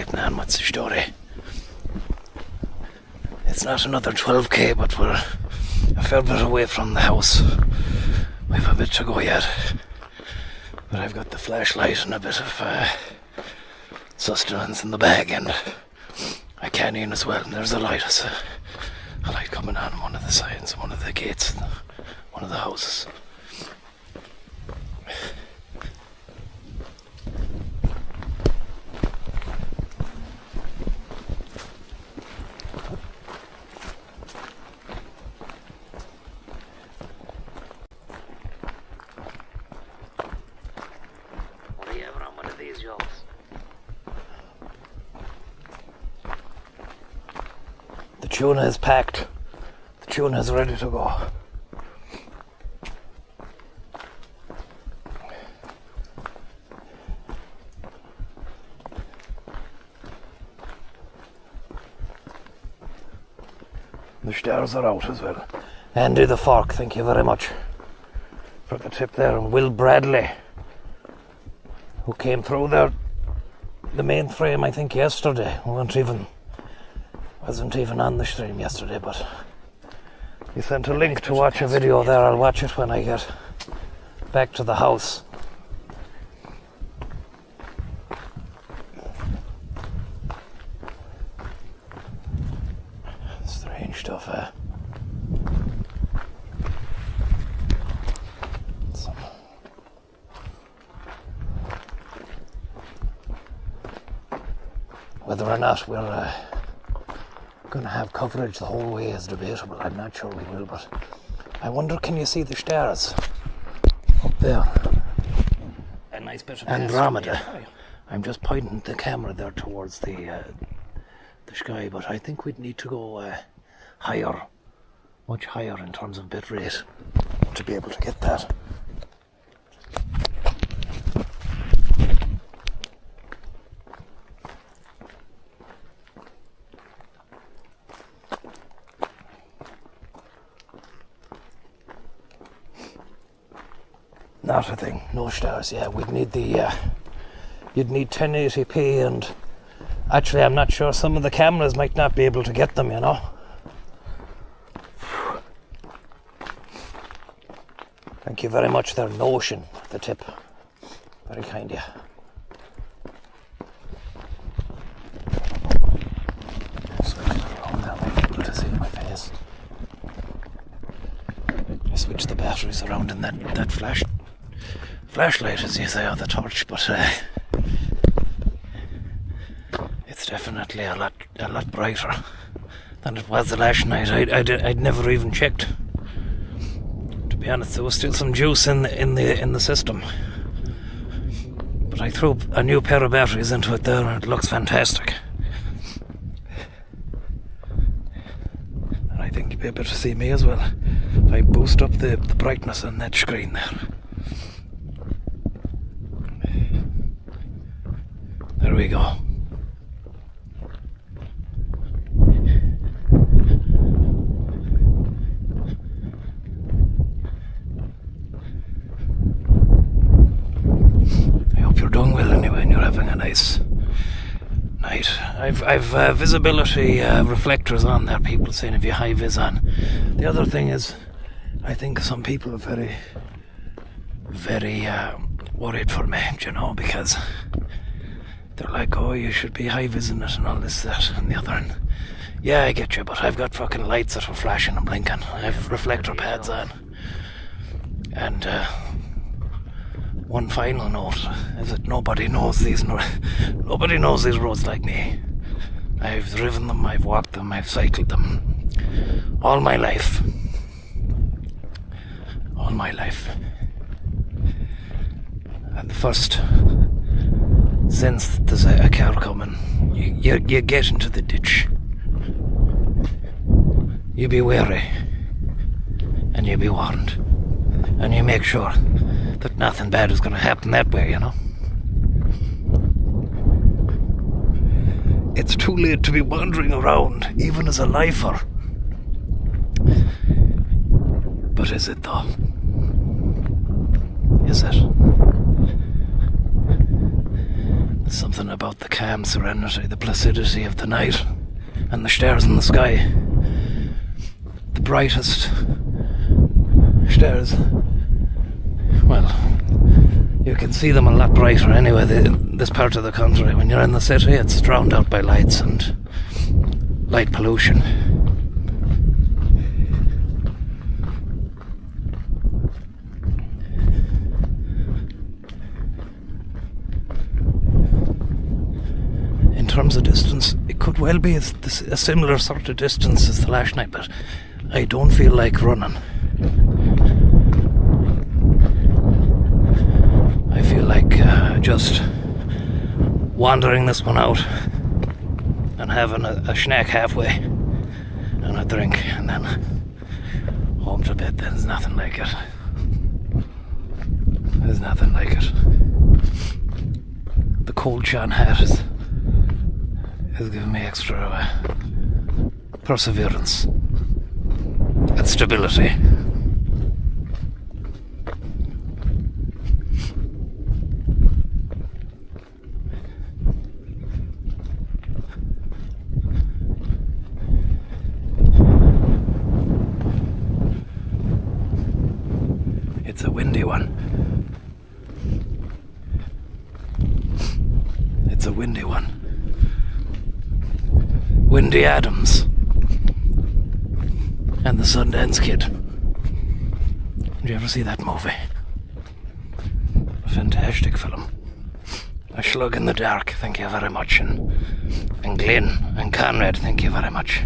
getting on? What's the story? It's not another 12k, but we're a fair bit away from the house. We've a bit to go yet. But I've got the flashlight and a bit of sustenance in the bag, and I can in as well. And there's a light. There's a light coming on one of the signs, one of the gates, one of the houses. The tuna is packed. The tuna is ready to go. The stars are out as well. Andy the Fork, thank you very much for the tip there. And Will Bradley, who came through there, the main frame, I think, yesterday. Wasn't even on the stream yesterday, but he sent a link to watch a video there. I'll watch it when I get back to the house. Strange stuff, eh? Whether or not we're going to have coverage the whole way is debatable. I'm not sure we will, but I wonder, can you see the stars up there? A nice bit of Andromeda. I'm just pointing the camera there towards the sky, but I think we'd need to go higher, much higher in terms of bit rate to be able to get that. Not a thing. No stars. Yeah, we'd need the. You'd need 1080p, and actually, I'm not sure. Some of the cameras might not be able to get them. You know. Thank you very much, there, Notion, for the tip. Very kind of you. Switch it around there, might be able to see my face. I switch the batteries around in that flashlight, as you say, or the torch, but it's definitely a lot brighter than it was the last night. I'd never even checked. To be honest, there was still some juice in the system, but I threw a new pair of batteries into it there, and it looks fantastic. And I think you'll be able to see me as well if I boost up the brightness on that screen there. There we go. I hope you're doing well anyway, and you're having a nice night. I've visibility reflectors on there. People saying if you high vis on. The other thing is, I think some people are very, very worried for me, you know, because they're like, oh, you should be high-vising it and all this, that, and the other. And yeah, I get you, but I've got fucking lights that are flashing and blinking. I have reflector pads on. And one final note is that nobody knows these roads like me. I've driven them, I've walked them, I've cycled them all my life. All my life. And the first sense that there's a car coming, you get into the ditch. You be wary, and you be warned, and you make sure that nothing bad is going to happen that way, you know. It's too late to be wandering around, even as a lifer. But is it though? Is it? Something about the calm serenity, the placidity of the night, and the stars in the sky. The brightest stars. Well, you can see them a lot brighter anyway, this part of the country. When you're in the city, it's drowned out by lights and light pollution. In terms of distance, it could well be a similar sort of distance as the last night, but I don't feel like running. I feel like just wandering this one out and having a snack halfway and a drink, and then home to bed. There's nothing like it. There's nothing like it. The cold Sean hat is giving me extra perseverance and stability. It's a windy one. It's a windy one. Windy Adams and the Sundance Kid. Did you ever see that movie? A fantastic film. A Slug in the Dark, thank you very much. And Glenn and Conrad, thank you very much.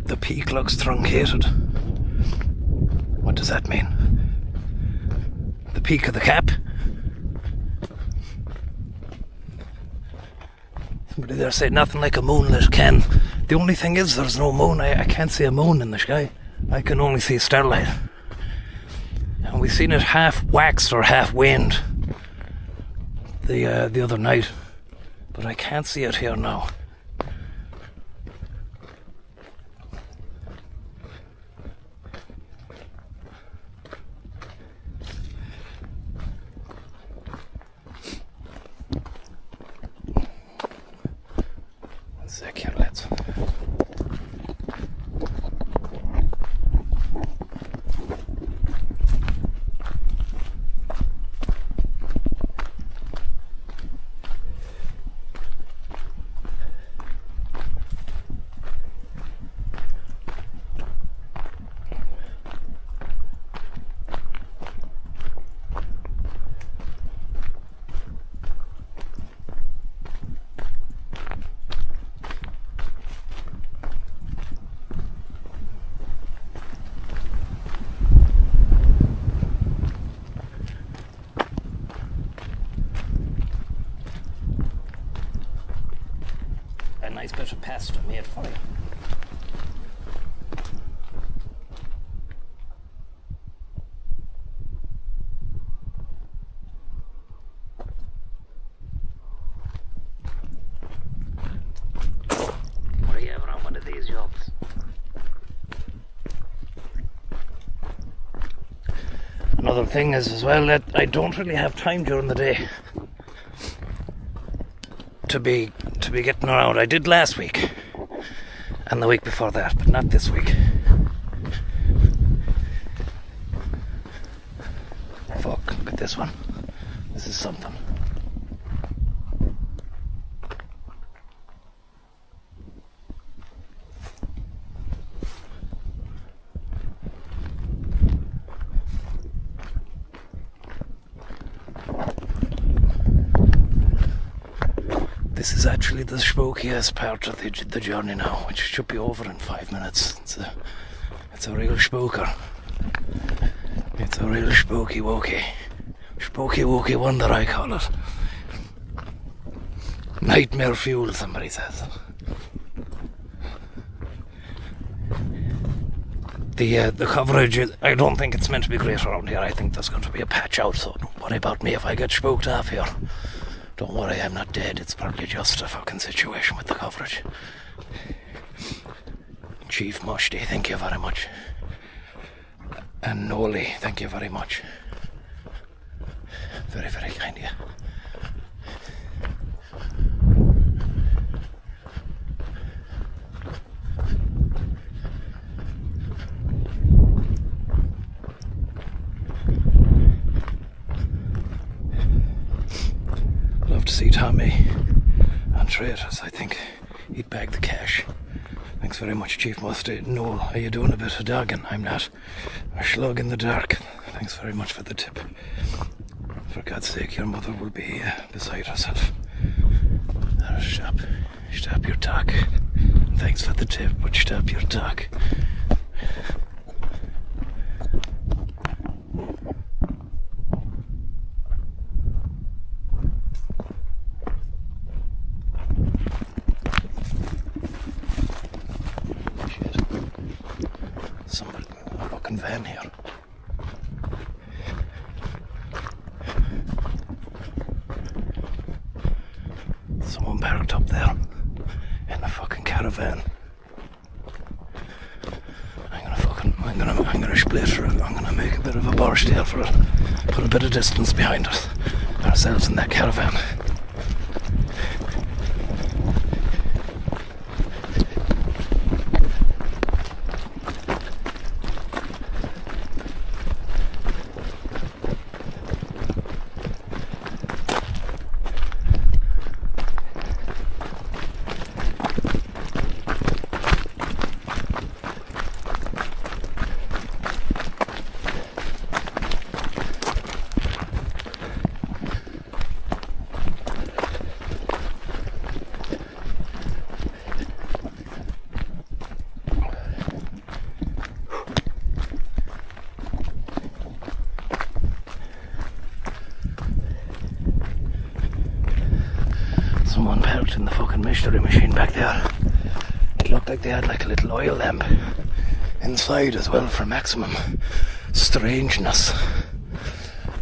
The peak looks truncated. What does that mean? The peak of the cap? Somebody there said nothing like a moonlit can. The only thing is there's no moon. I can't see a moon in the sky. I can only see starlight. And we seen it half waxed or half waned the other night. But I can't see it here now. Nice bit of pasta made for you. What are you ever on one of these jobs? Another thing is as well that I don't really have time during the day to be getting around. I did last week and the week before that, but not this week. Fuck, look at this one. This is something. This is actually the spookiest part of the journey now, which should be over in 5 minutes. It's a real spooker. It's a real spooky wookie wonder, I call it. Nightmare fuel, somebody says. The coverage, I don't think it's meant to be great around here. I think there's going to be a patch out, so don't worry about me if I get spooked off here. Don't worry, I'm not dead. It's probably just a fucking situation with the coverage. Chief Mushty, thank you very much. And Noli, thank you very much. Very, very kind of you. Love to see Tommy on Traitors. I think he'd bag the cash. Thanks very much, Chief Mustard. Noel, are you doing a bit of dogging? I'm not. A slug in the dark. Thanks very much for the tip. For God's sake, your mother will be beside herself. Stop your talk. Thanks for the tip, but stop your talk. Somebody, a fucking van here. Someone parked up there in a fucking caravan. I'm gonna split for it. I'm gonna make a bit of a borscht tail for it. Put a bit of distance behind us. Ourselves in that caravan. Someone parked in the fucking mystery machine back there. It looked like they had like a little oil lamp inside as well for maximum strangeness,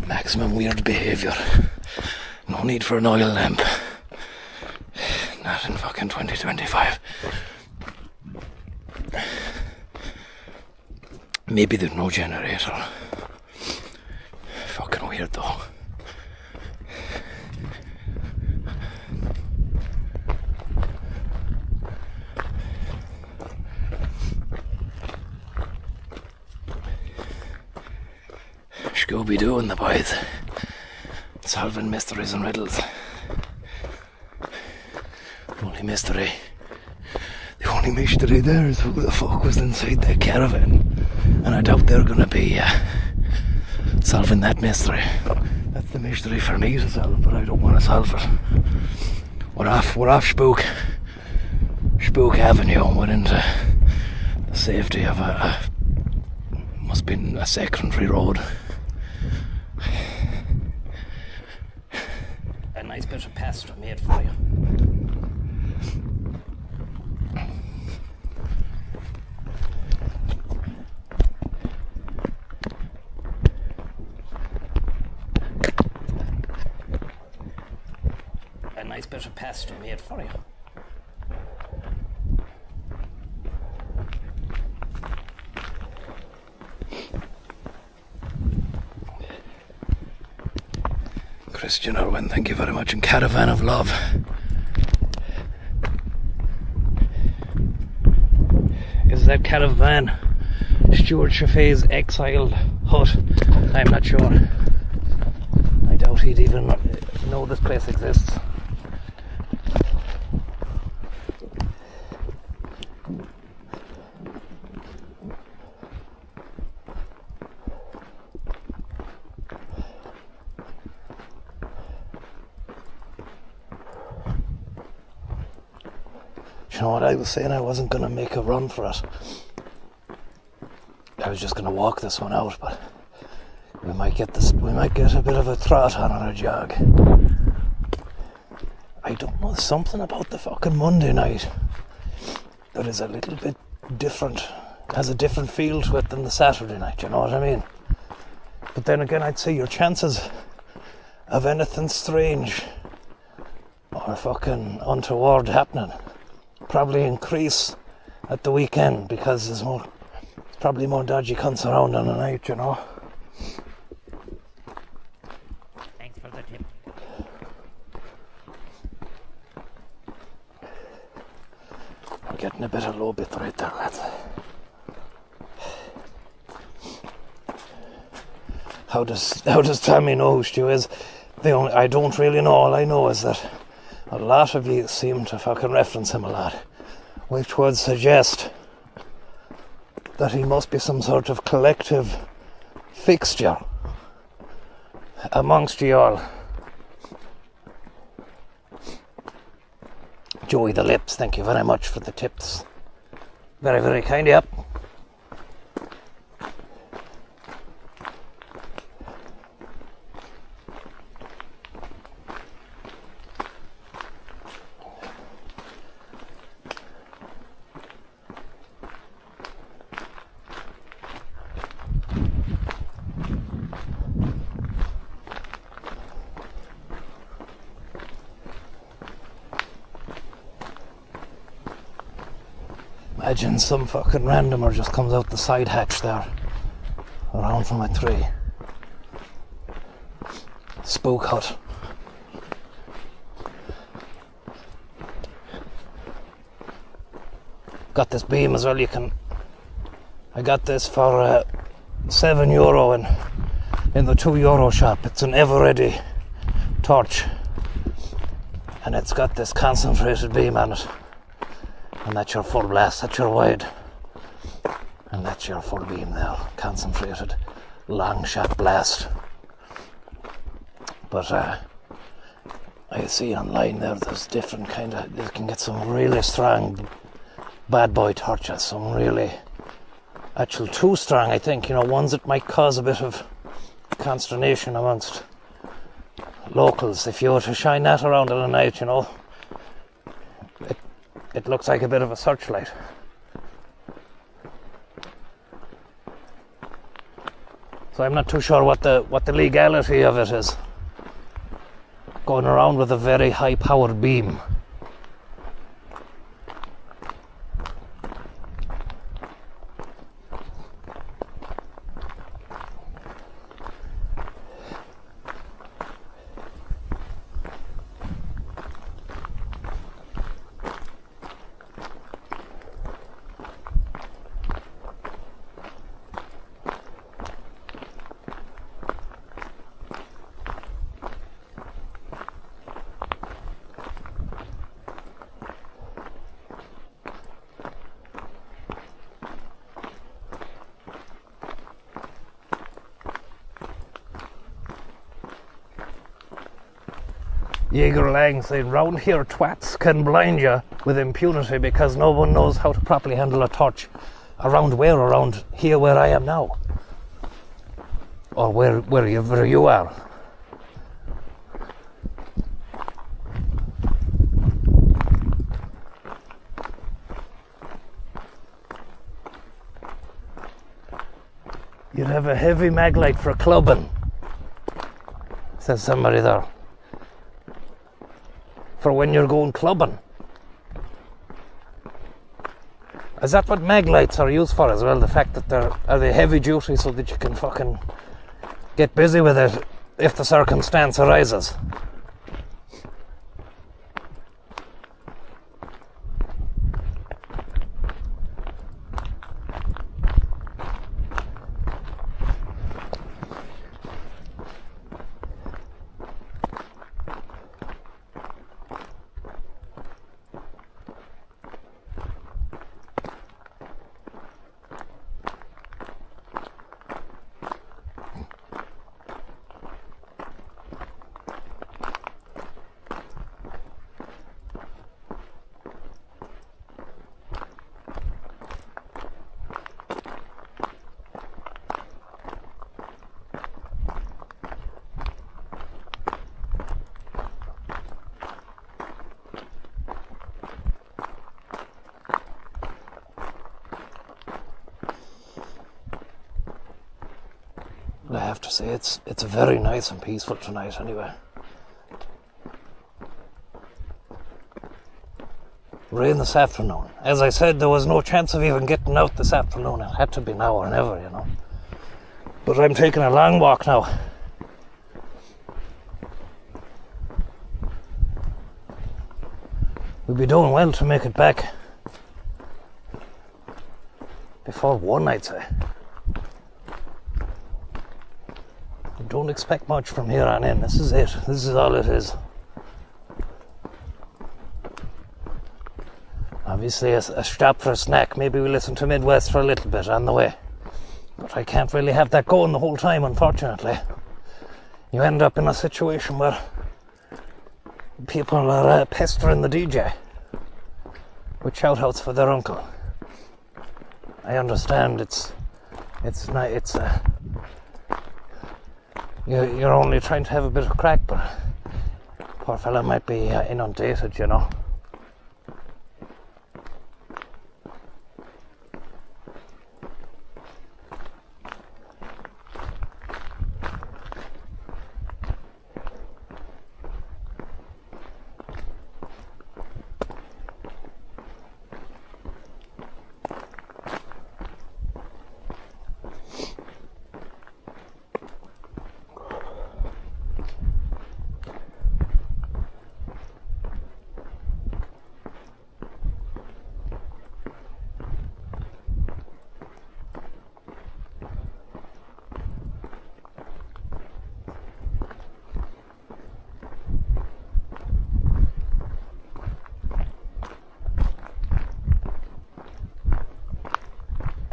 maximum weird behaviour. No need for an oil lamp. Not in fucking 2025. Maybe there's no generator. Fucking weird though. Scooby-Doo and the boys. Solving mysteries and riddles. The only mystery there is who the fuck was inside that caravan. And I doubt they're gonna be solving that mystery. That's the mystery for me to solve, but I don't want to solve it. We're off Spook Avenue and we're into the safety of must be a secondary road. A nice bit of pasta made for you. A nice bit of pasta made for you. Christian Irwin, thank you very much. And Caravan of Love. Is that caravan Stuart Chaffee's exiled hut? I'm not sure. I doubt he'd even know this place exists. You know what, I was saying I wasn't going to make a run for it. I was just going to walk this one out, but we might get a bit of a trot on our jog. I don't know, something about the fucking Monday night that is a little bit different, has a different feel to it than the Saturday night, you know what I mean? But then again, I'd say your chances of anything strange or fucking untoward happening probably increase at the weekend because there's probably more dodgy cunts around on the night, you know. Thanks for the tip. I'm getting a bit of low bitrate there, lads. How does Tommy know who Stu is? I don't really know. All I know is that a lot of you seem to fucking reference him a lot, which would suggest that he must be some sort of collective fixture amongst you all. Joey the Lips, thank you very much for the tips. Very, very kind, yep. Imagine some fucking randomer just comes out the side hatch there, around from a tree. Spook hut. Got this beam as well. I got this for €7 in the €2 shop. It's an ever-ready torch, and it's got this concentrated beam on it. And that's your full blast, that's your wide. And that's your full beam there, concentrated, long shot blast. But I see online there's different kind of, you can get some really strong bad boy torches, some really, actually too strong I think, you know, ones that might cause a bit of consternation amongst locals. If you were to shine that around in the night, you know, it looks like a bit of a searchlight. So I'm not too sure what the legality of it is. Going around with a very high powered beam. Jaeger Lang saying, round here twats can blind you with impunity because no one knows how to properly handle a torch. Around where? Around here where I am now? Or wherever you are? You'd have a heavy mag light for clubbing, says somebody there. For when you're going clubbing. Is that what mag lights are used for as well? The fact that are they heavy duty so that you can fucking get busy with it if the circumstance arises? I have to say it's very nice and peaceful tonight anyway. rain this afternoon. As I said, there was no chance of even getting out this afternoon. It had to be now or never, you know. But I'm taking a long walk now. We'll be doing well to make it back before 1, I'd say. Don't expect much from here on in. This is it. This is all it is. Obviously a stop for a snack. Maybe we listen to Midwest for a little bit on the way. But I can't really have that going the whole time, unfortunately. You end up in a situation where people are pestering the DJ with shout-outs for their uncle. I understand you're only trying to have a bit of crack, but poor fella might be inundated, you know.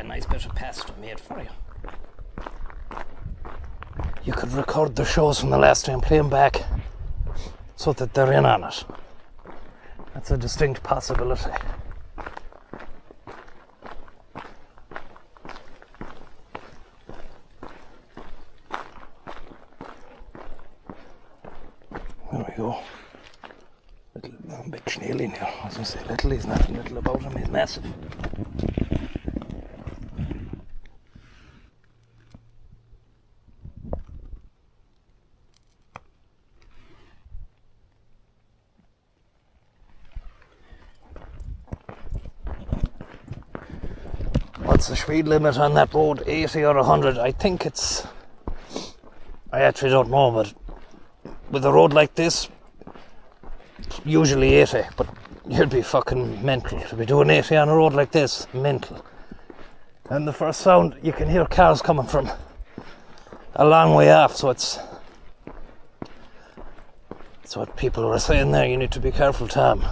Nice bit of pasta made for you. You could record the shows from the last time, play them back so that they're in on it. That's a distinct possibility. There we go. I'm a bit snail in here. I was going to say little, he's nothing little about him, he's massive. What's the speed limit on that road? 80 or 100? I think it's... I actually don't know, but with a road like this, usually 80, but you'd be fucking mental to be doing 80 on a road like this. Mental. And the first sound, you can hear cars coming from a long way off, so it's what people were saying there. You need to be careful, Tom.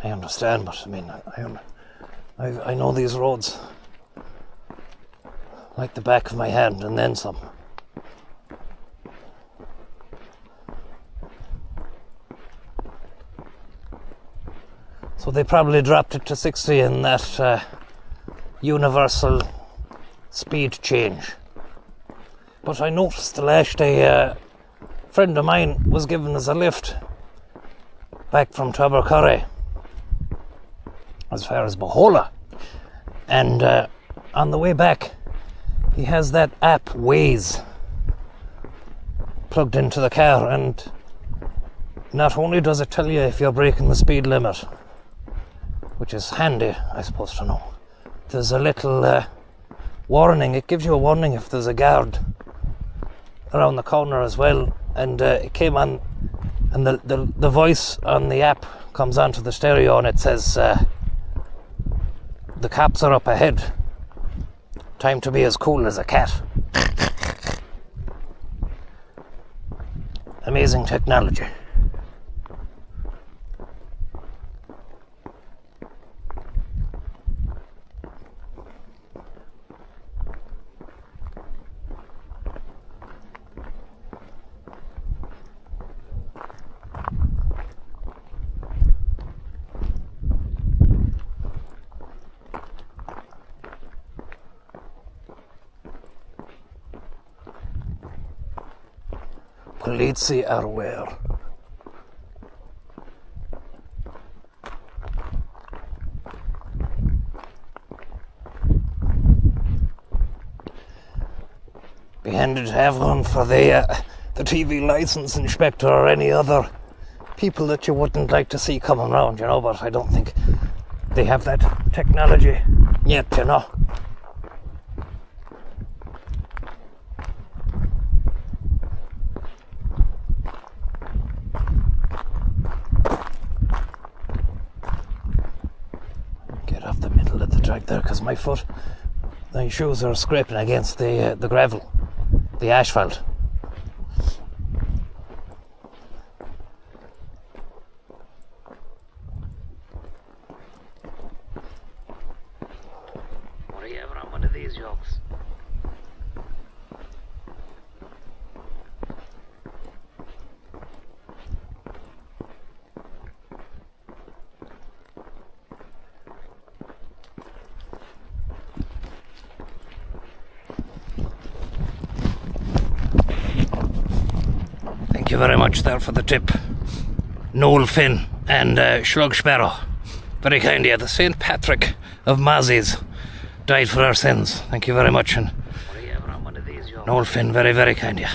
I understand, but I mean, I know these roads like the back of my hand, and then some. So they probably dropped it to 60 in that universal speed change. But I noticed the last day a friend of mine was giving us a lift back from Tabarcurry as far as Bohola, and on the way back he has that app Waze plugged into the car, and not only does it tell you if you're breaking the speed limit, which is handy, I suppose, to know, there's a little warning. It gives you a warning if there's a guard around the corner as well, and it came on, and the voice on the app comes onto the stereo, and it says the cops are up ahead. Time to be as cool as a cat. Amazing technology. Polizzi are aware. Be handy to have one for the TV license inspector or any other people that you wouldn't like to see coming around, you know, but I don't think they have that technology yet, you know. Get off the middle of the track there, because my shoes are scraping against the gravel, the asphalt. What are you ever on one of these jokes? Thank you very much there for the tip, Noel Finn and Slug Sparrow. Very kind of you. The St. Patrick of Mazzies died for our sins. Thank you very much. And What are you ever on one of these jokes? Noel Finn, very, very kind of you.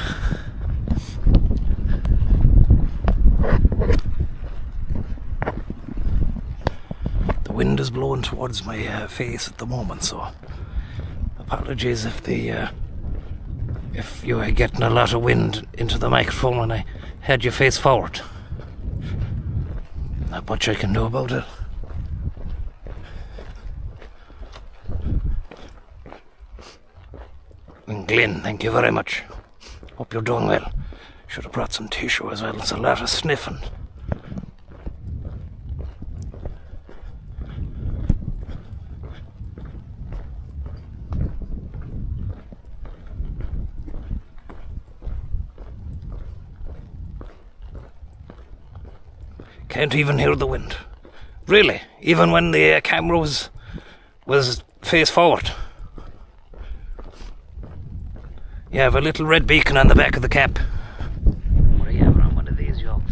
The wind is blowing towards my face at the moment, so apologies if you are getting a lot of wind into the microphone when I had you face forward. Not much I can do about it. And Glyn, thank you very much. Hope you're doing well. Should have brought some tissue as well. There's a lot of sniffing. Can't even hear the wind. Really, even when the camera was face forward. You have a little red beacon on the back of the cap. What are you ever on one of these jokes?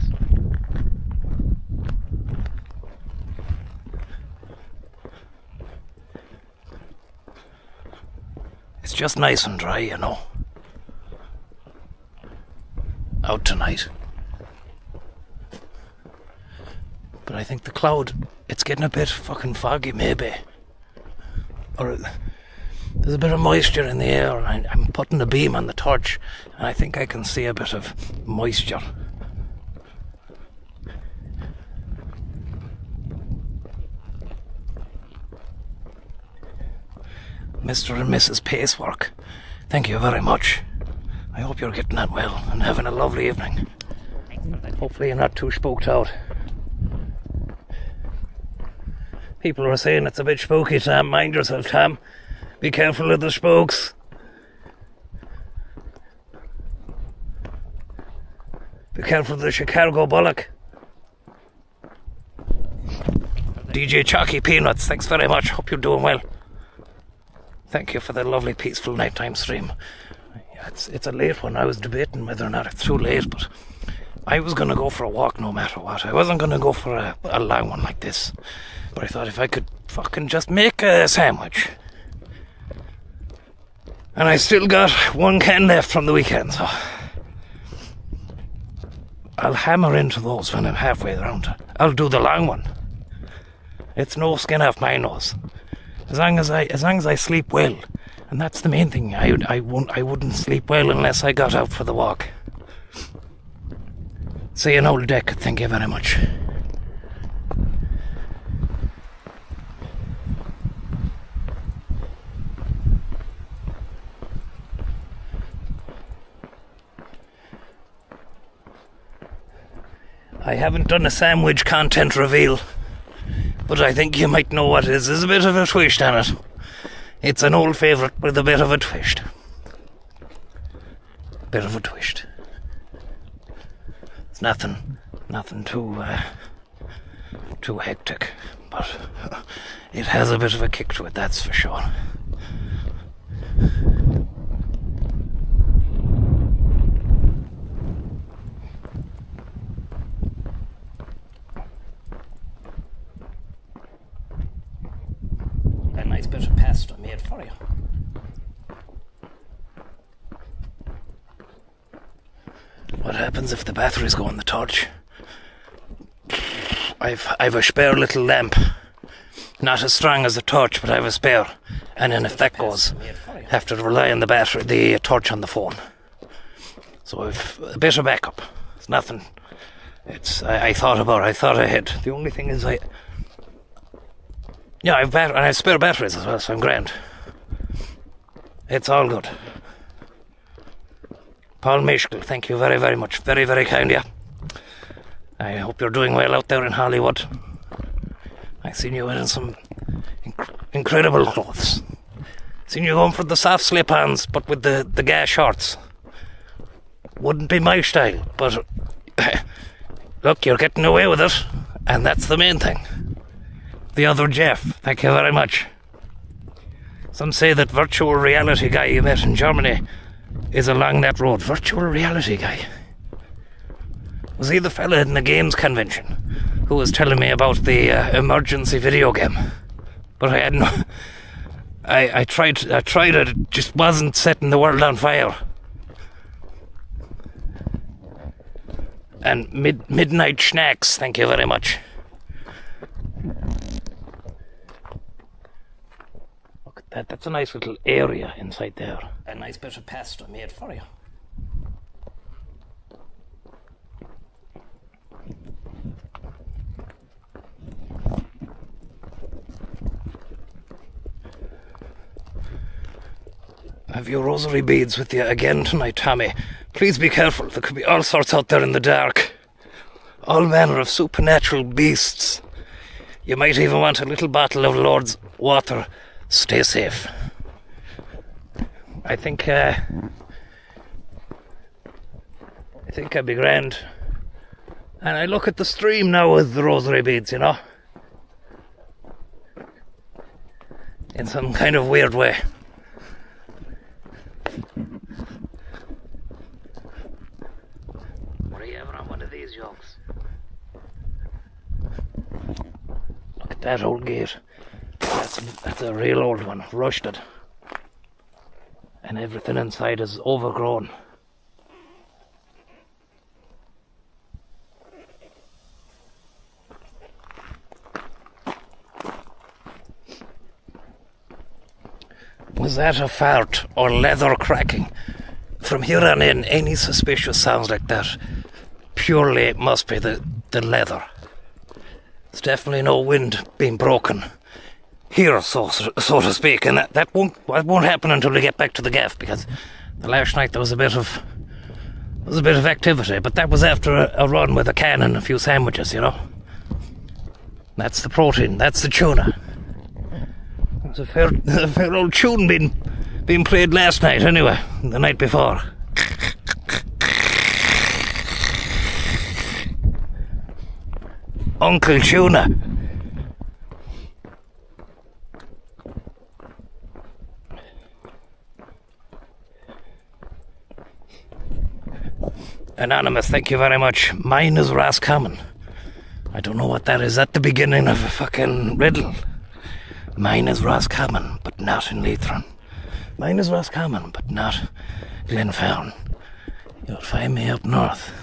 It's just nice and dry, you know. Out tonight. But I think the cloud, it's getting a bit fucking foggy maybe. Or there's a bit of moisture in the air. I'm putting the beam on the torch and I think I can see a bit of moisture. Mr. and Mrs. Pacework, thank you very much. I hope you're getting on well and having a lovely evening. Thanks for the tip. Hopefully you're not too spooked out. People are saying it's a bit spooky, Tom. Mind yourself, Tom. Be careful of the spooks. Be careful of the Chicago Bullock. DJ Chalky Peanuts, thanks very much. Hope you're doing well. Thank you for the lovely, peaceful nighttime stream. Yeah, it's a late one. I was debating whether or not it's too late, but I was going to go for a walk no matter what. I wasn't going to go for a long one like this. But I thought if I could fucking just make a sandwich. And I still got one can left from the weekend, so I'll hammer into those when I'm halfway around. I'll do the long one. It's no skin off my nose. As long as I sleep well. And that's the main thing. I wouldn't sleep well unless I got out for the walk. See an old deck, thank you very much. I haven't done a sandwich content reveal, but I think you might know what it is. There's a bit of a twist on it. It's an old favourite with a bit of a twist. Bit of a twist. It's nothing too hectic, but it has a bit of a kick to it, that's for sure. A nice bit of pasta made for you. What happens if the batteries go on the torch? I've a spare little lamp. Not as strong as a torch, but I've a spare. And then if that goes, have to rely on the torch on the phone. So I've a bit of backup. It's nothing. I thought ahead. The only thing is I have spare batteries as well, so I'm grand. It's all good. Paul Mischkel, thank you very, very much. Very, very kind of you. I hope you're doing well out there in Hollywood. I've seen you wearing some incredible clothes. Seen you going for the soft slip-ons, but with the gas shorts. Wouldn't be my style, but look, you're getting away with it, and that's the main thing. The other Jeff, thank you very much. Some say that virtual reality guy you met in Germany is along that road. Virtual reality guy? Was he the fella in the games convention who was telling me about the emergency video game? But I had no... I tried it, it just wasn't setting the world on fire. And midnight snacks, thank you very much. Look at that, that's a nice little area inside there. A nice bit of pasta made for you. Have your rosary beads with you again tonight, Tommy? Please be careful, there could be all sorts out there in the dark. All manner of supernatural beasts. You might even want a little bottle of Lord's water. Stay safe. I think I'd be grand. And I look at the stream now with the rosary beads, you know. In some kind of weird way. Were you ever on one of these yokes? Look at that old gate. That's a real old one. Rushed it. And everything inside is overgrown. Was that a fart or leather cracking? From here on in, any suspicious sounds like that purely must be the leather. There's definitely no wind being broken here, so to speak, and that won't happen until we get back to the gaff, because the last night there was a bit of activity, but that was after a run with a can and a few sandwiches, you know. That's the protein, that's the tuna. There's a fair old tune being played last night anyway, the night before. Uncle Tuna. Anonymous, thank you very much. Mine is Roscommon. I don't know what that is at the beginning of a fucking riddle. Mine is Roscommon, but not in Leitrim. Mine is Roscommon, but not Glenfarne. You'll find me up north.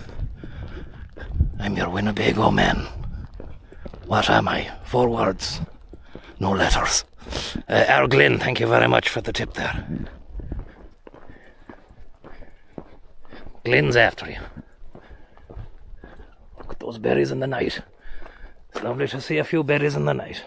I'm your Winnebago man. What am I? 4 words. No letters. Our Glenn, thank you very much for the tip there. Glenn's after you. Look at those berries in the night. It's lovely to see a few berries in the night.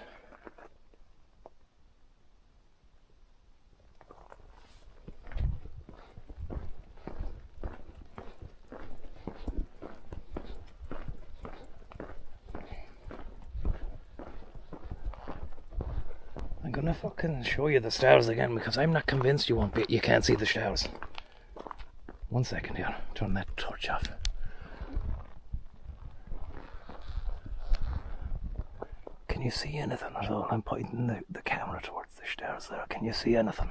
I'm gonna fucking show you the stars again, because I'm not convinced you can't see the stars. 1 second here, turn that torch off. Can you see anything at all? I'm pointing the camera towards the stairs there. Can you see anything?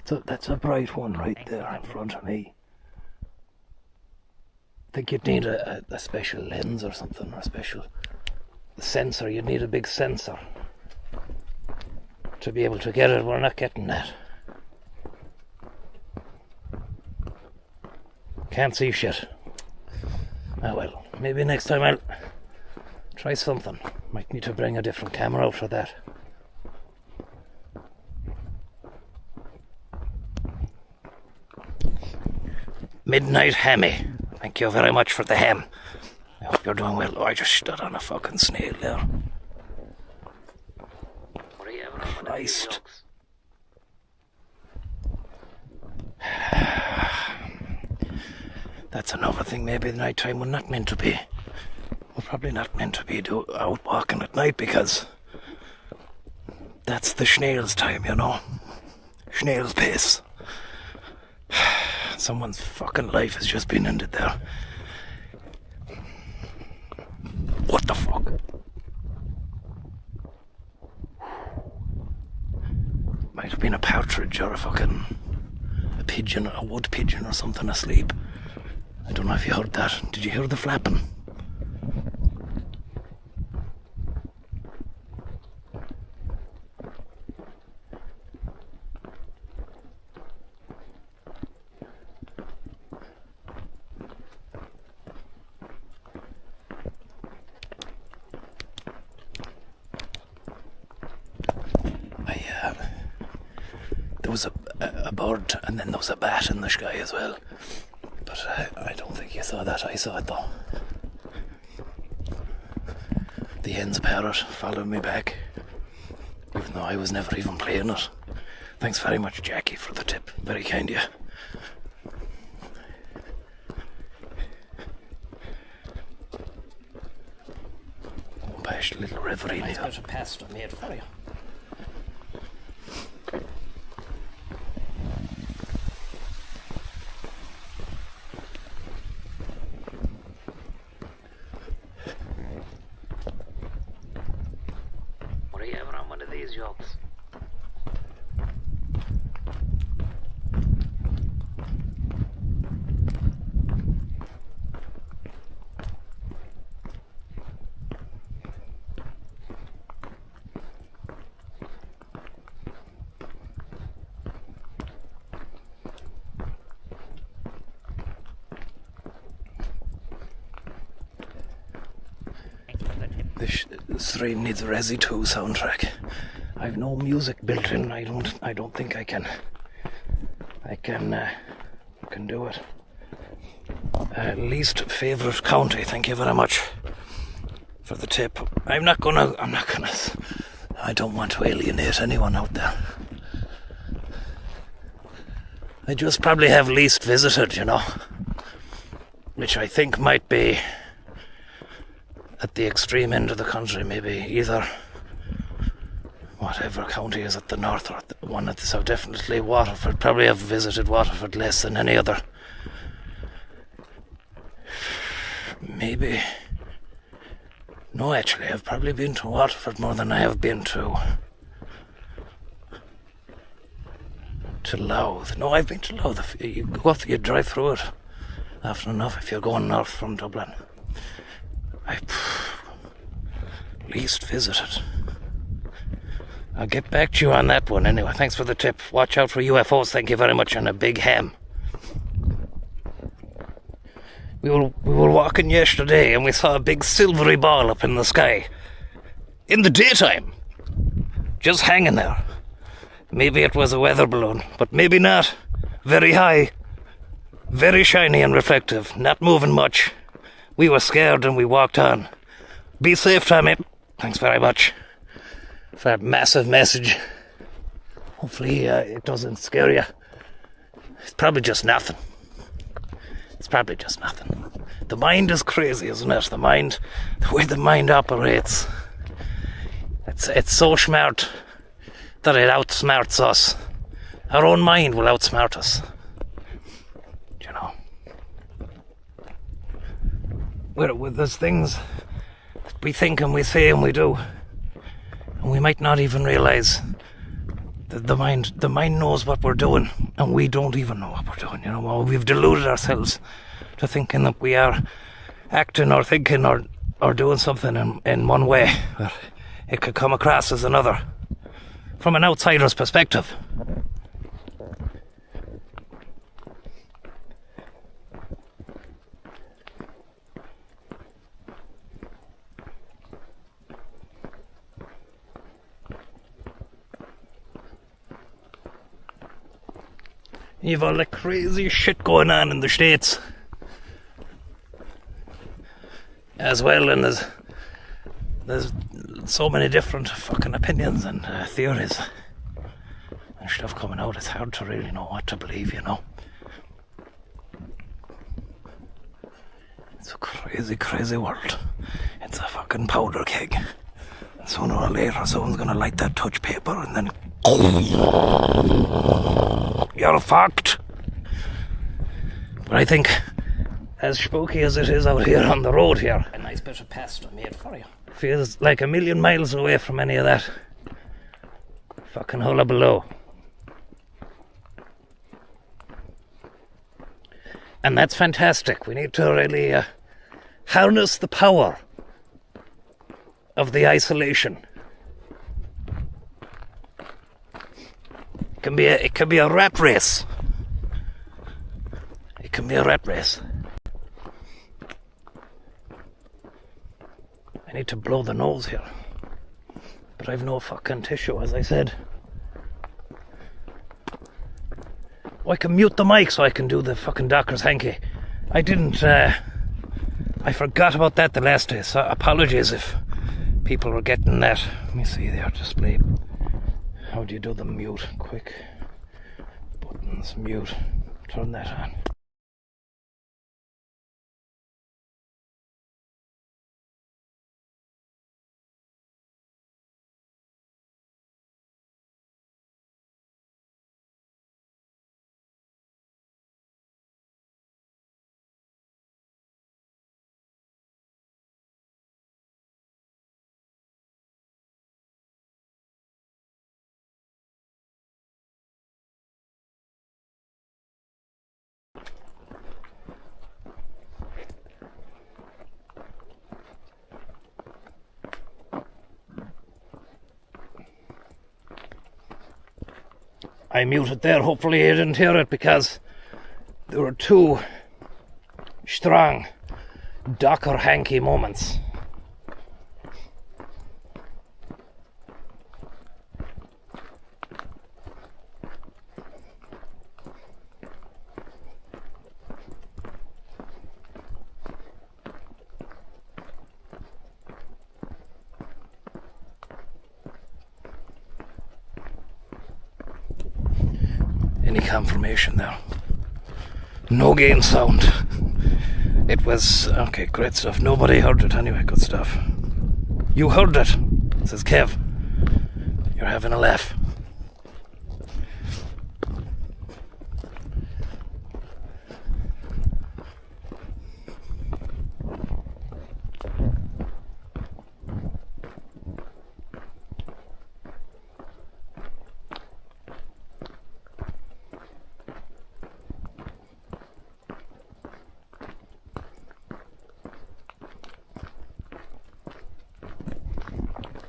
That's a bright one right there in front of me. I think you'd need a special lens or something, or a special sensor. You'd need a big sensor to be able to get it. We're not getting that. Can't see shit. Ah well, maybe next time I'll try something. Might need to bring a different camera out for that. Midnight Hammy. Thank you very much for the ham. I hope you're doing well. Oh, I just stood on a fucking snail there. What are you having on one of these Christ. yolks? That's another thing. Maybe the night time we're not meant to be. We're probably not meant to be out walking at night because that's the snail's time, you know. Snail's pace. Someone's fucking life has just been ended there. What the fuck? Might have been a partridge or a pigeon, a wood pigeon or something asleep. I don't know if you heard that. Did you hear the flapping? There was a bird and then there was a bat in the sky as well. But I don't think you saw that. I saw it though. The hen's parrot followed me back, even though I was never even playing it. Thanks very much, Jackie, for the tip. Very kind of you. Oh, past a little reverie there. Nice bit of pasta made for you. What are you having on one of these yolks? This stream needs a Resi 2 soundtrack. I've no music built in. I don't think I can do it. Least favorite county. Thank you very much for the tip. I don't want to alienate anyone out there. I just probably have least visited, you know, which I think might be at the extreme end of the country, maybe either whatever county is at the north or the one at the south. Definitely Waterford. Probably have visited Waterford less than any other. Maybe. No, actually, I've probably been to Waterford more than I have been to Louth. No, I've been to Louth. You drive through it often enough if you're going north from Dublin. I least visited. I'll get back to you on that one anyway. Thanks for the tip. Watch out for UFOs. Thank you very much. And a big ham. We were walking yesterday and we saw a big silvery ball up in the sky. In the daytime. Just hanging there. Maybe it was a weather balloon, but maybe not. Very high. Very shiny and reflective. Not moving much. We were scared and we walked on. Be safe, Tommy. Thanks very much for that massive message. Hopefully it doesn't scare you. It's probably just nothing. It's probably just nothing. The mind is crazy, isn't it? The way the mind operates. It's so smart that it outsmarts us. Our own mind will outsmart us. You know. There's things that we think and we say and we do, and we might not even realise that the mind knows what we're doing, and we don't even know what we're doing. You know, we've deluded ourselves to thinking that we are acting or thinking or doing something in one way, but it could come across as another from an outsider's perspective. You've all the crazy shit going on in the States as well, and there's so many different fucking opinions and theories and stuff coming out. It's hard to really know what to believe, you know. It's a crazy, crazy world. It's a fucking powder keg. And sooner or later, someone's gonna light that touch paper and then you're fucked. But I think, as spooky as it is out here on the road here, a nice bit of pasta made for you. Feels like a million miles away from any of that fucking hullabaloo. And that's fantastic. We need to really harness the power of the isolation. It can be a rat race. It can be a rat race. I need to blow the nose here, but I've no fucking tissue, as I said. Oh, I can mute the mic so I can do the fucking doctor's hanky. I didn't, I forgot about that the last day, so apologies if people were getting that. Let me see there, display. How do you do the mute? Quick buttons, mute, turn that on. I muted there, hopefully you didn't hear it, because there were two strong Docker hanky moments. Any confirmation there? No gain sound. It was okay, great stuff. Nobody heard it anyway, good stuff. You heard it, says Kev. You're having a laugh.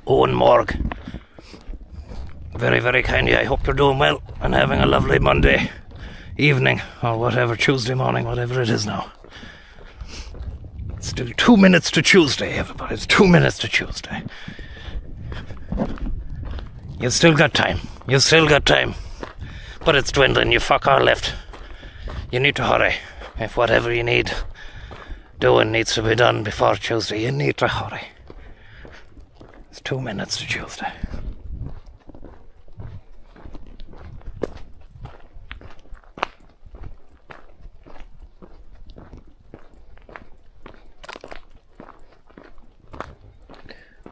Owen Morg. Very, very kindly. I hope you're doing well and having a lovely Monday evening or whatever, Tuesday morning, whatever it is now. It's still 2 minutes to Tuesday, everybody. It's 2 minutes to Tuesday. You've still got time. You've still got time. But it's dwindling. You fuck all left. You need to hurry. If whatever you need doing needs to be done before Tuesday, you need to hurry. 2 minutes to Tuesday.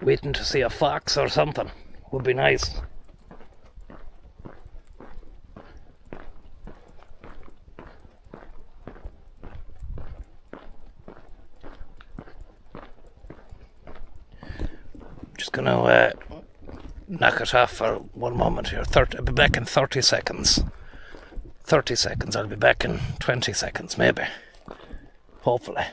Waiting to see a fox or something would be nice. Gonna knock it off for one moment here. I'll be back in 30 seconds. 30 seconds. I'll be back in 20 seconds, maybe. Hopefully.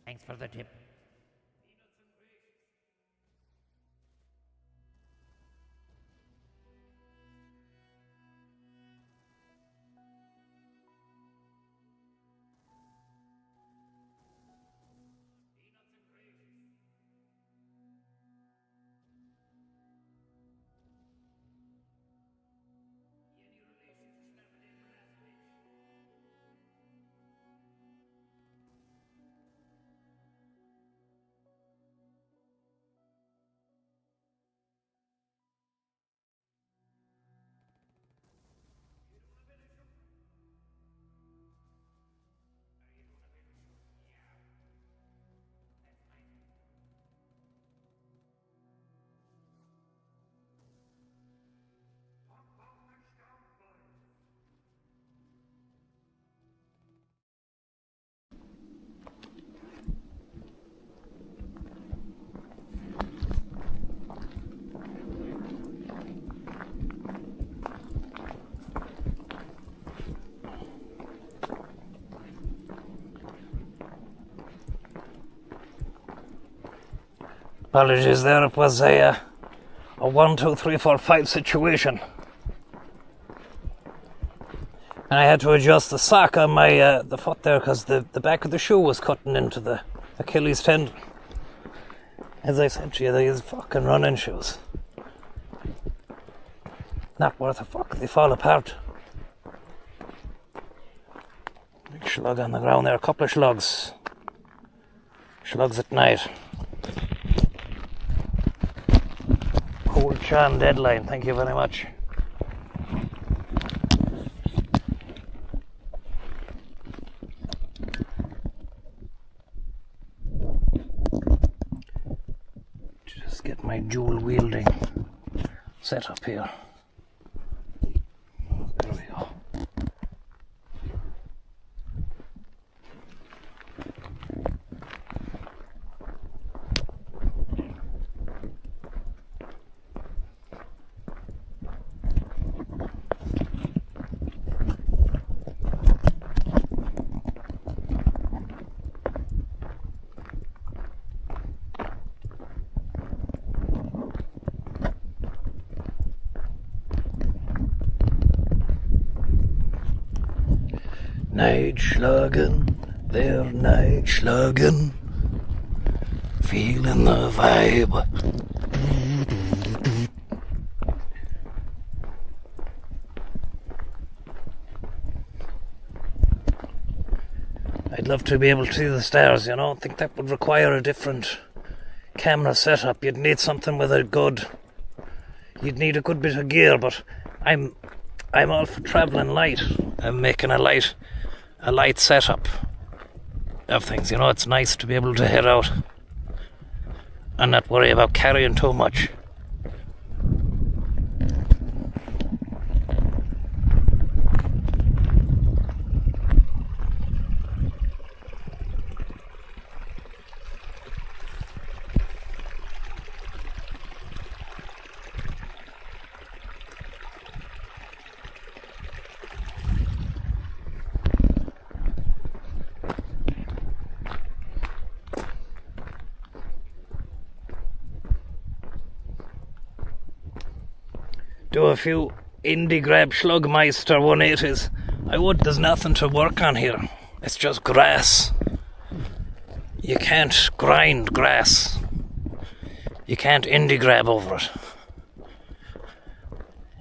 Thanks for the tip. Apologies there, it was a 1, 2, 3, 4, 5 situation. And I had to adjust the sock on my the foot there because the back of the shoe was cutting into the Achilles tendon. As I said to you, these fucking running shoes. Not worth a fuck, they fall apart. Big slug on the ground there, a couple of slugs. Slugs at night. Cool Chan deadline, thank you very much. Just get my dual wielding set up here. There we go. Night slugging, they're night slugging, feeling the vibe. I'd love to be able to see the stars, you know. I think that would require a different camera setup. You'd need something with you'd need a good bit of gear, but I'm all for travelling light. I'm making a light setup of things, you know. It's nice to be able to head out and not worry about carrying too much. Do a few indie grab Schlugmeister 180s. There's nothing to work on here. It's just grass. You can't grind grass. You can't indie grab over it.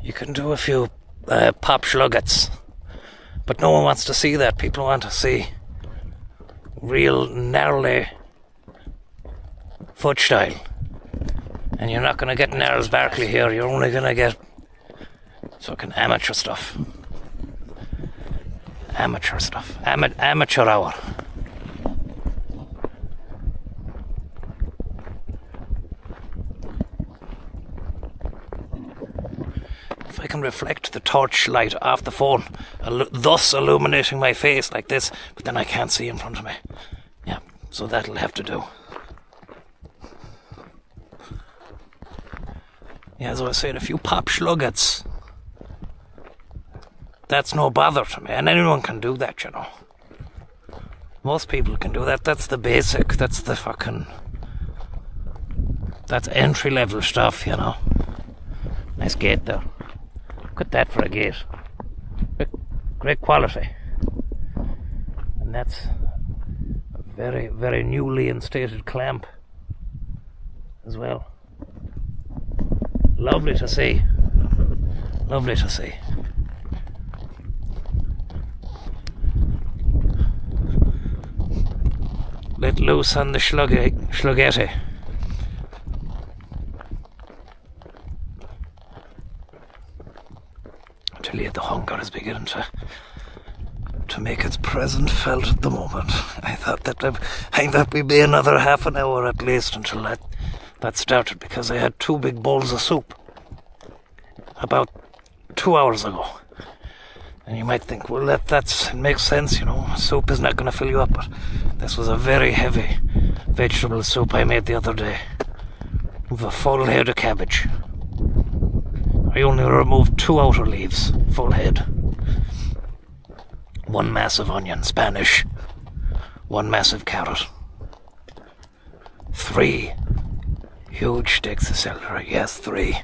You can do a few pop schluggets, but no one wants to see that. People want to see real gnarly foot style. And you're not going to get Gnarls Barkley here. You're only going to get fucking amateur stuff. Amateur stuff. Amateur hour. If I can reflect the torchlight off the phone, thus illuminating my face like this, but then I can't see in front of me. Yeah, so that'll have to do. Yeah, as I was saying, a few pop schluggets. That's no bother to me, and anyone can do that, you know. Most people can do that. That's the basic. That's the that's entry level stuff, you know. Nice gate there. Look at that for a gate. Great quality. And that's a very, very newly instated clamp as well. Lovely to see. Lovely to see. Let loose on the sluggetti. I tell you, the hunger is beginning to make its presence felt at the moment. I thought we'd be another half an hour at least until that started, because I had 2 big bowls of soup about 2 hours ago. And you might think, well, that makes sense, you know, soup is not going to fill you up, but this was a very heavy vegetable soup I made the other day with a full head of cabbage. I only removed 2 outer leaves, full head. 1 massive onion, Spanish. 1 massive carrot. 3 huge sticks of celery, yes, 3.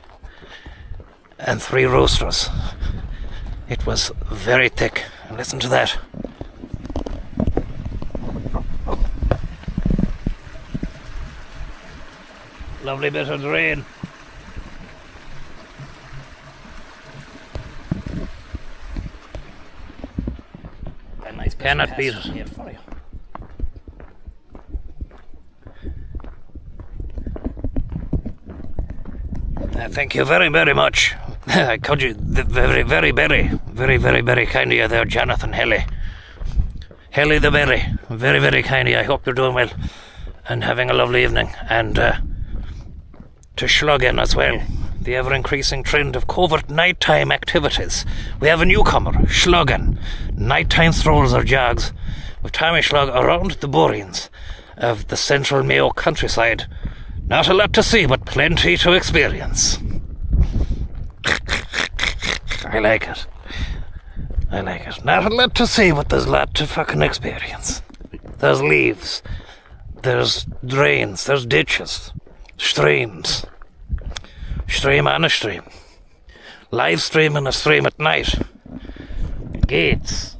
And 3 roasters. It was very thick. And listen to that. Lovely bit of drain. A nice cannot beat it. Thank you very, very much. I called you very, very, very, very, very, very kind of you there, Jonathan Helly. Helly the Berry. Very, very kind of you. I hope you're doing well and having a lovely evening. And to Schlugen as well. The ever-increasing trend of covert nighttime activities. We have a newcomer, Schlugen. Nighttime strolls or jogs with Tommy Schlug around the borings of the central Mayo countryside. Not a lot to see, but plenty to experience. I like it. I like it. Not a lot to see, but there's a lot to fucking experience. There's leaves. There's drains. There's ditches. Streams. Stream on a stream. Live stream and a stream at night. Gates.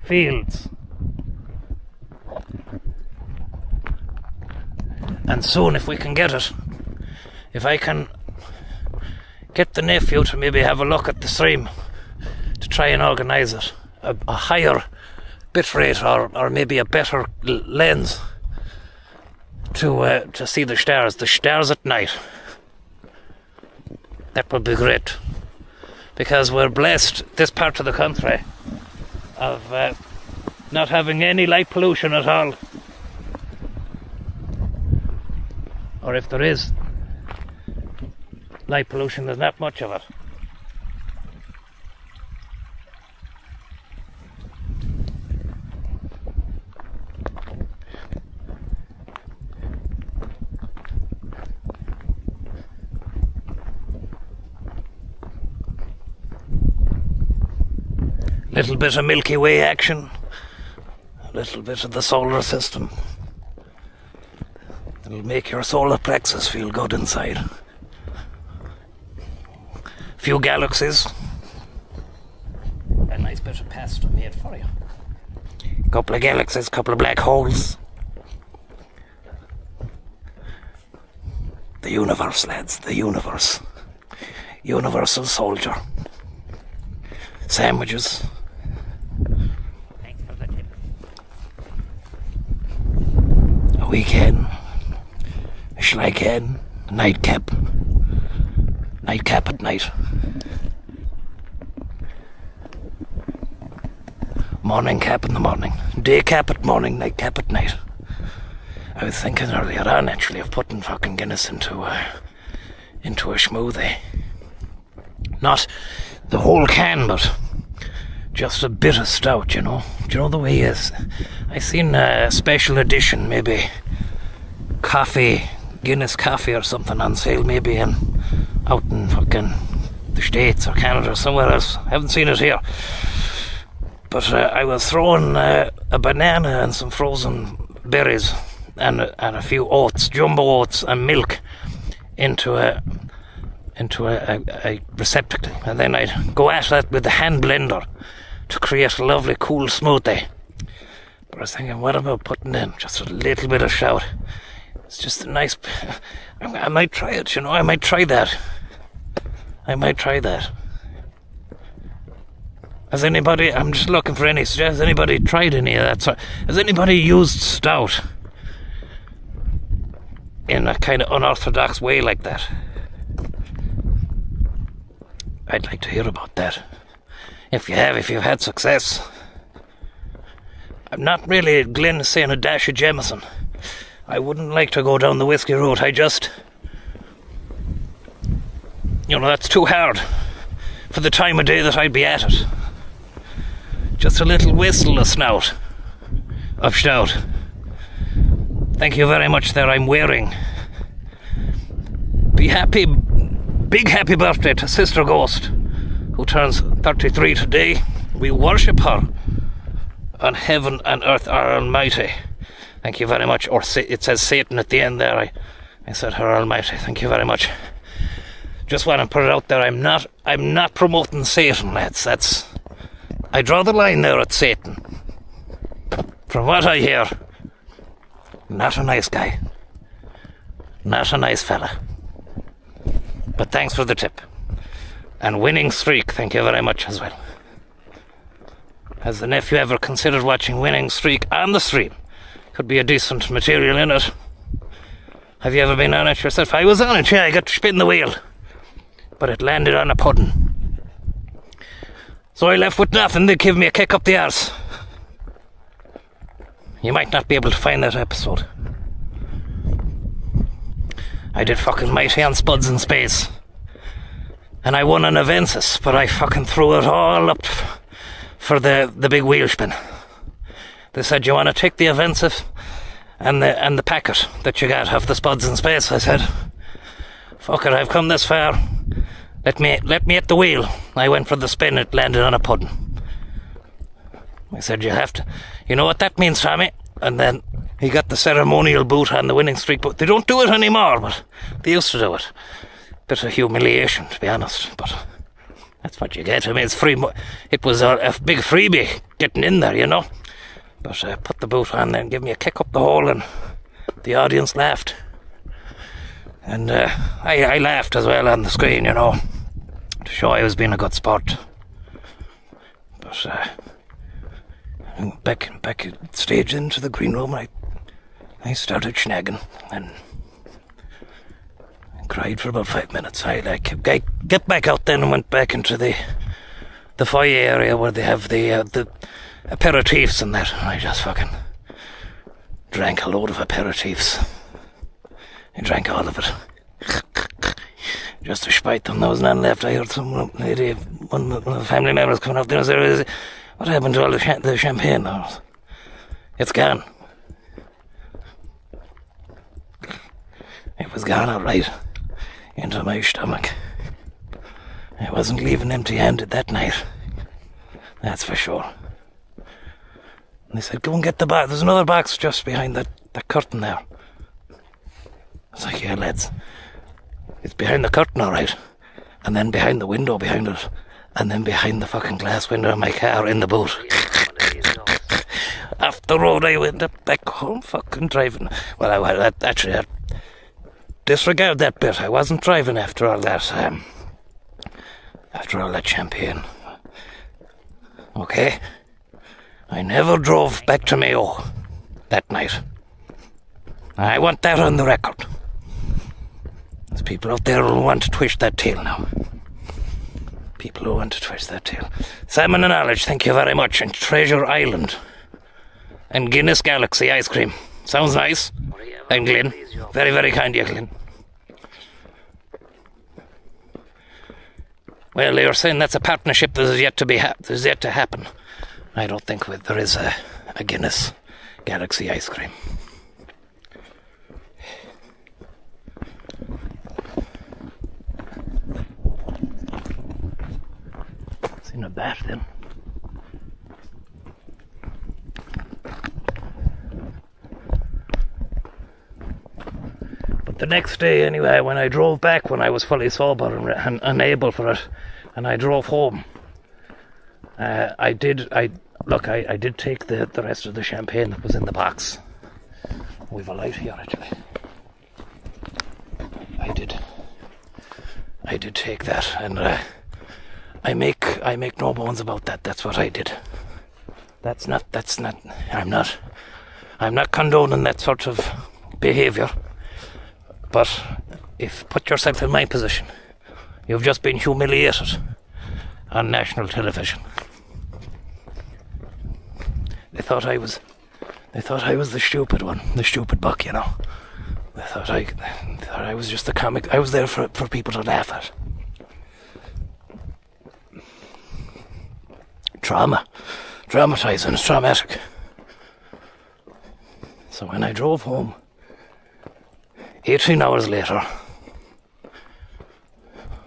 Fields. And soon, if we can get it, if I can get the nephew to maybe have a look at the stream to try and organise it, a higher bitrate or maybe a better lens to see the stars at night. That would be great, because we're blessed, this part of the country, of not having any light pollution at all. Or if there is light pollution, there's not much of it. Little bit of Milky Way action, a little bit of the solar system. It'll make your solar plexus feel good inside. Few galaxies. A nice bit of pasta made for you. Couple of galaxies, couple of black holes. The universe, lads, the universe. Universal soldier. Sandwiches. Thanks for the tip. A weekend. A schleichen. A nightcap. Nightcap at night. Morning cap in the morning. Day cap at morning, night cap at night. I was thinking earlier on, actually, of putting fucking Guinness into a smoothie. Not the whole can, but just a bit of stout, you know. Do you know the way it is? I seen a special edition, maybe coffee, Guinness coffee or something on sale, maybe out in fucking the States or Canada or somewhere else. I haven't seen it here. But I was throwing a banana and some frozen berries and a few oats, jumbo oats and milk into a receptacle, and then I'd go at that with the hand blender to create a lovely cool smoothie. But I was thinking, what about putting in just a little bit of shout? It's just a nice... I might try it, you know, I might try that. Has anybody... I'm just looking for any suggestions. Has anybody tried any of that? So, has anybody used stout in a kind of unorthodox way like that? I'd like to hear about that. If you've had success. I'm not really Glenn saying a dash of Jameson. I wouldn't like to go down the whiskey route. I just... You know, that's too hard for the time of day that I'd be at it. Just a little whistle of snout. Of stout. Thank you very much there, I'm wearing. Big happy birthday to Sister Ghost, who turns 33 today. We worship her on heaven and earth are almighty. Thank you very much. Or it says Satan at the end there. I said her almighty. Thank you very much. Just want to put it out there. I'm not promoting Satan, lads. I draw the line there at Satan. From what I hear, not a nice guy. Not a nice fella. But thanks for the tip. And winning streak, thank you very much as well. Has the nephew ever considered watching Winning Streak on the stream? Could be a decent material in it. Have you ever been on it yourself? I was on it, yeah, I got to spin the wheel. But it landed on a pudding. So I left with nothing. They gave me a kick up the arse. You might not be able to find that episode. I did fucking mighty on Spuds in Space. And I won an Avensis, but I fucking threw it all up for the big wheel spin. They said, you want to take the Avensis and the packet that you got off the Spuds in Space? I said, fuck it, I've come this far. Let me at the wheel. I went for the spin, it landed on a pudding. I said, you have to... You know what that means, Tommy? And then he got the ceremonial boot on the Winning Streak boot. They don't do it anymore, but they used to do it. Bit of humiliation, to be honest, but that's what you get. I mean, it's free. It was a big freebie getting in there, you know. But put the boot on there and give me a kick up the hole, and the audience laughed. And I laughed as well on the screen, you know, to show I was being a good sport. But back stage into the green room, I started snagging and cried for about 5 minutes. I get back out then and went back into the foyer area where they have the aperitifs and that. And I just fucking drank a load of aperitifs. I drank all of it. Just to spite them. There was none left. I heard some lady, one of the family members coming up there and said, what happened to all the champagne? It's gone. It was gone all right. Into my stomach. I wasn't leaving empty-handed that night. That's for sure. And they said, go and get the box. There's another box just behind that curtain there. I was like, yeah, lads. It's behind the curtain, all right. And then behind the window behind it. And then behind the fucking glass window of my car in the boot. Off the road I went up back home fucking driving. Well, I disregard that bit. I wasn't driving after all that champagne. Okay? I never drove back to Mayo that night. I want that on the record. There's people out there who want to twist that tail now. People who want to twist that tail. Salmon and Knowledge, thank you very much. And Treasure Island. And Guinness Galaxy ice cream. Sounds nice. And Glenn. Very, very kind of you, Glenn. Well, you're saying that's a partnership that is yet to happen. I don't think there is a Guinness Galaxy ice cream. Seen a bat then. the next day, anyway, when I drove back, when I was fully sober and unable for it, and I drove home, I did take the rest of the champagne that was in the box. We've a light here, actually. I did take that, and I make no bones about that. That's what I did. I'm not condoning that sort of behaviour. But put yourself in my position. You've just been humiliated on national television. They thought I was the stupid one, the stupid buck, you know. They thought I was just the comic. I was there for people to laugh at. Dramatising, it's traumatic. So when I drove home, 18 hours later,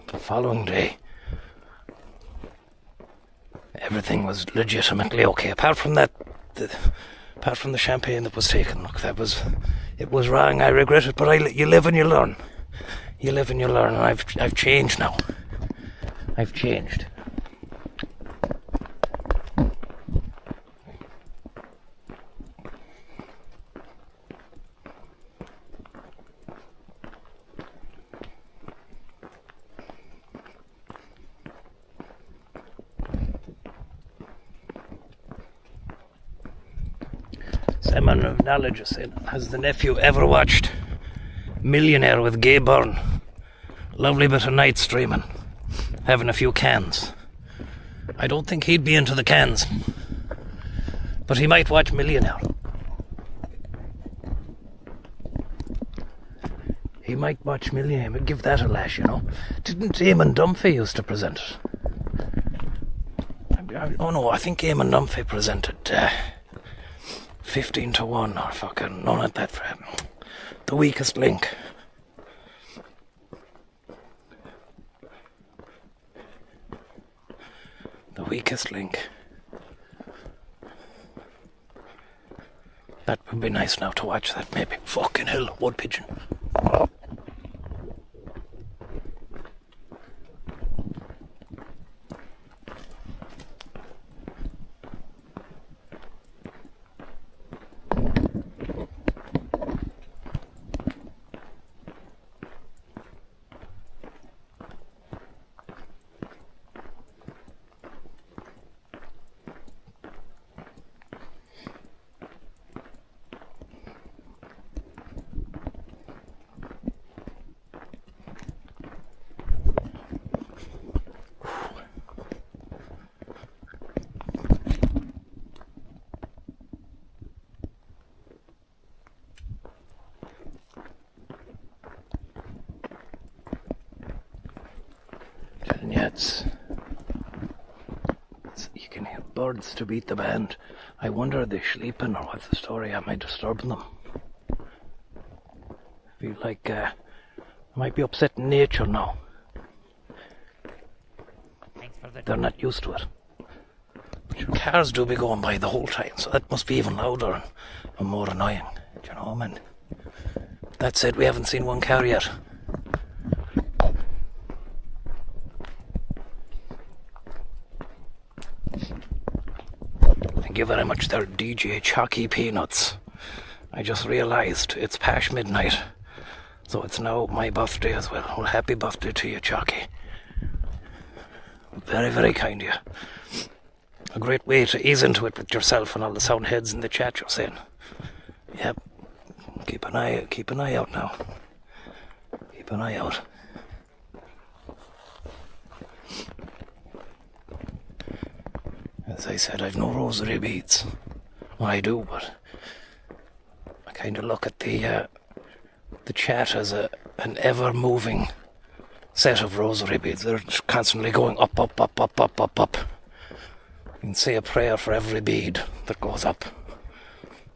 the following day, everything was legitimately okay. Apart from the champagne that was taken, look, it was wrong. I regret it, but you live and you learn. You live and you learn, and I've changed now. I've changed. Simon of Knowledge is saying, has the nephew ever watched Millionaire with Gay Byrne? Lovely bit of night streaming, having a few cans. I don't think he'd be into the cans, but he might watch Millionaire. He might watch Millionaire, but give that a lash, you know. Didn't Eamon Dunphy used to present it? Oh no, I think Eamon Dunphy presented 15 to 1 or fucking none of that for him. The Weakest Link. The Weakest Link. That would be nice now to watch that, maybe. Fucking hell, wood pigeon. You can hear birds to beat the band. I wonder, are they sleeping or what's the story? Am I disturbing them? I feel like I might be upsetting nature now. They're not used to it. But your cars do be going by the whole time, so that must be even louder and more annoying. Do you know, man? That said, we haven't seen one car yet. Thank you very much there, DJ Chalky Peanuts. I just realised it's past midnight, so it's now my birthday as well. Well, happy birthday to you, Chalky. Very, very kind of you. A great way to ease into it with yourself and all the sound heads in the chat you're saying. Yep. Keep an eye out now. Keep an eye out. As I said, I've no rosary beads. Well, I do, but I kind of look at the chat as an ever-moving set of rosary beads. They're constantly going up, up, up, up, up, up, up. You can say a prayer for every bead that goes up.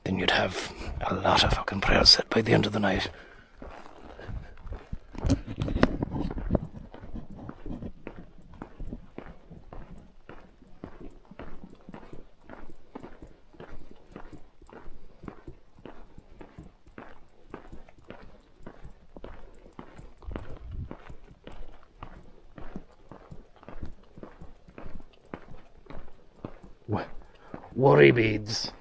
Then you'd have a lot of fucking prayers said by the end of the night. worry beads,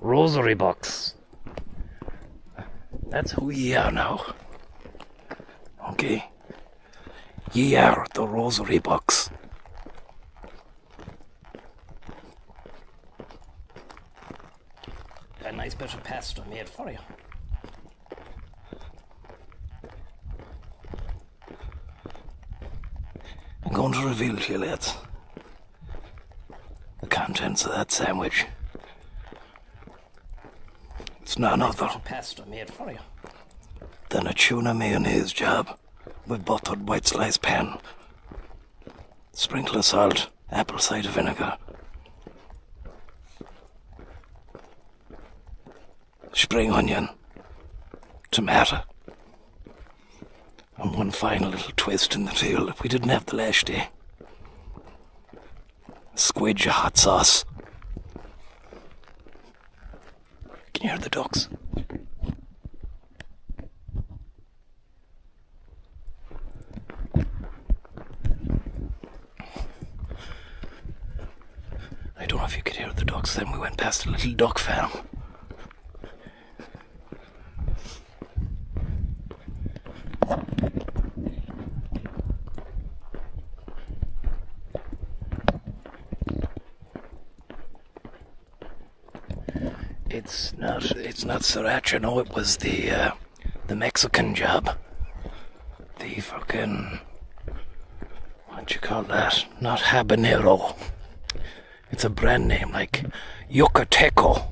rosary box. That's who ye are now. Okay? Ye are the rosary box. A nice bit of pasta made for you. I'm going to reveal to you, lads, the contents of that sandwich. It's none other Pasta made for you. than a tuna mayonnaise job with buttered white slice pan, sprinkle of salt, apple cider vinegar, spring onion, tomato, and one final little twist in the tail that we didn't have the last day. A squidge of hot sauce. Can you hear the ducks? I don't know if you could hear the ducks. Then we went past a little duck farm. It's not sriracha, no, it was the Mexican job. The fucking, what you call that? Not habanero. It's a brand name like Yucateco.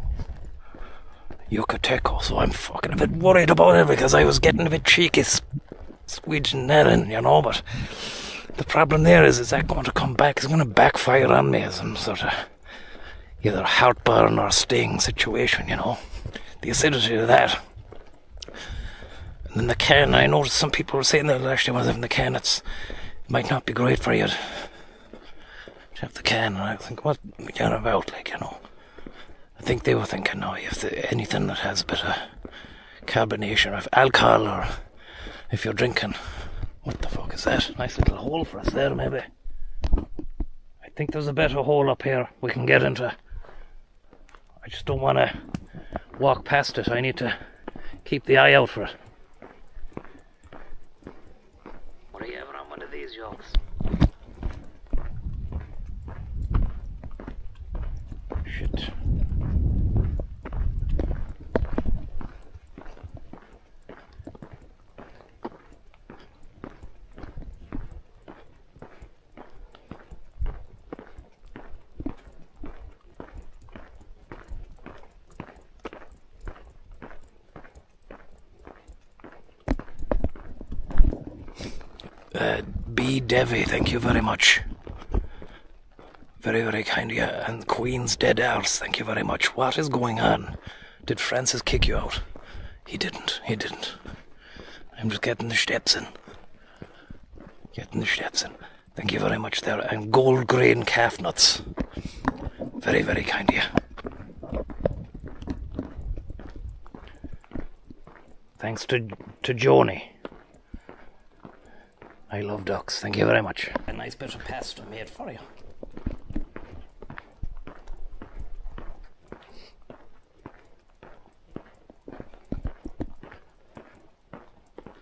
So I'm fucking a bit worried about it because I was getting a bit cheeky squeezing that in, you know, but the problem there is that going to come back? It's going to backfire on me as some sort of either heartburn or sting situation, you know. The acidity of that. And then the can, I noticed some people were saying that last time I was having the can, it might not be great for you to have the can. And I think, what are we on about, like, you know. I think they were thinking, no, if anything that has a bit of carbonation or alcohol, or if you're drinking, what the fuck is that? Nice little hole for us there, maybe. I think there's a better hole up here we can get into. I just don't want to walk past it. I need to keep the eye out for it. What are you ever on one of these yokes? Shit. B. Devi, thank you very much. Very, very kind of you. And Queen's Dead Arse, thank you very much. What is going on? Did Francis kick you out? He didn't. I'm just getting the steps in. Thank you very much there. And gold grain calf nuts. Very, very kind of you. Thanks to Joni. I love ducks. Thank you very much. A nice bit of pasta made for you.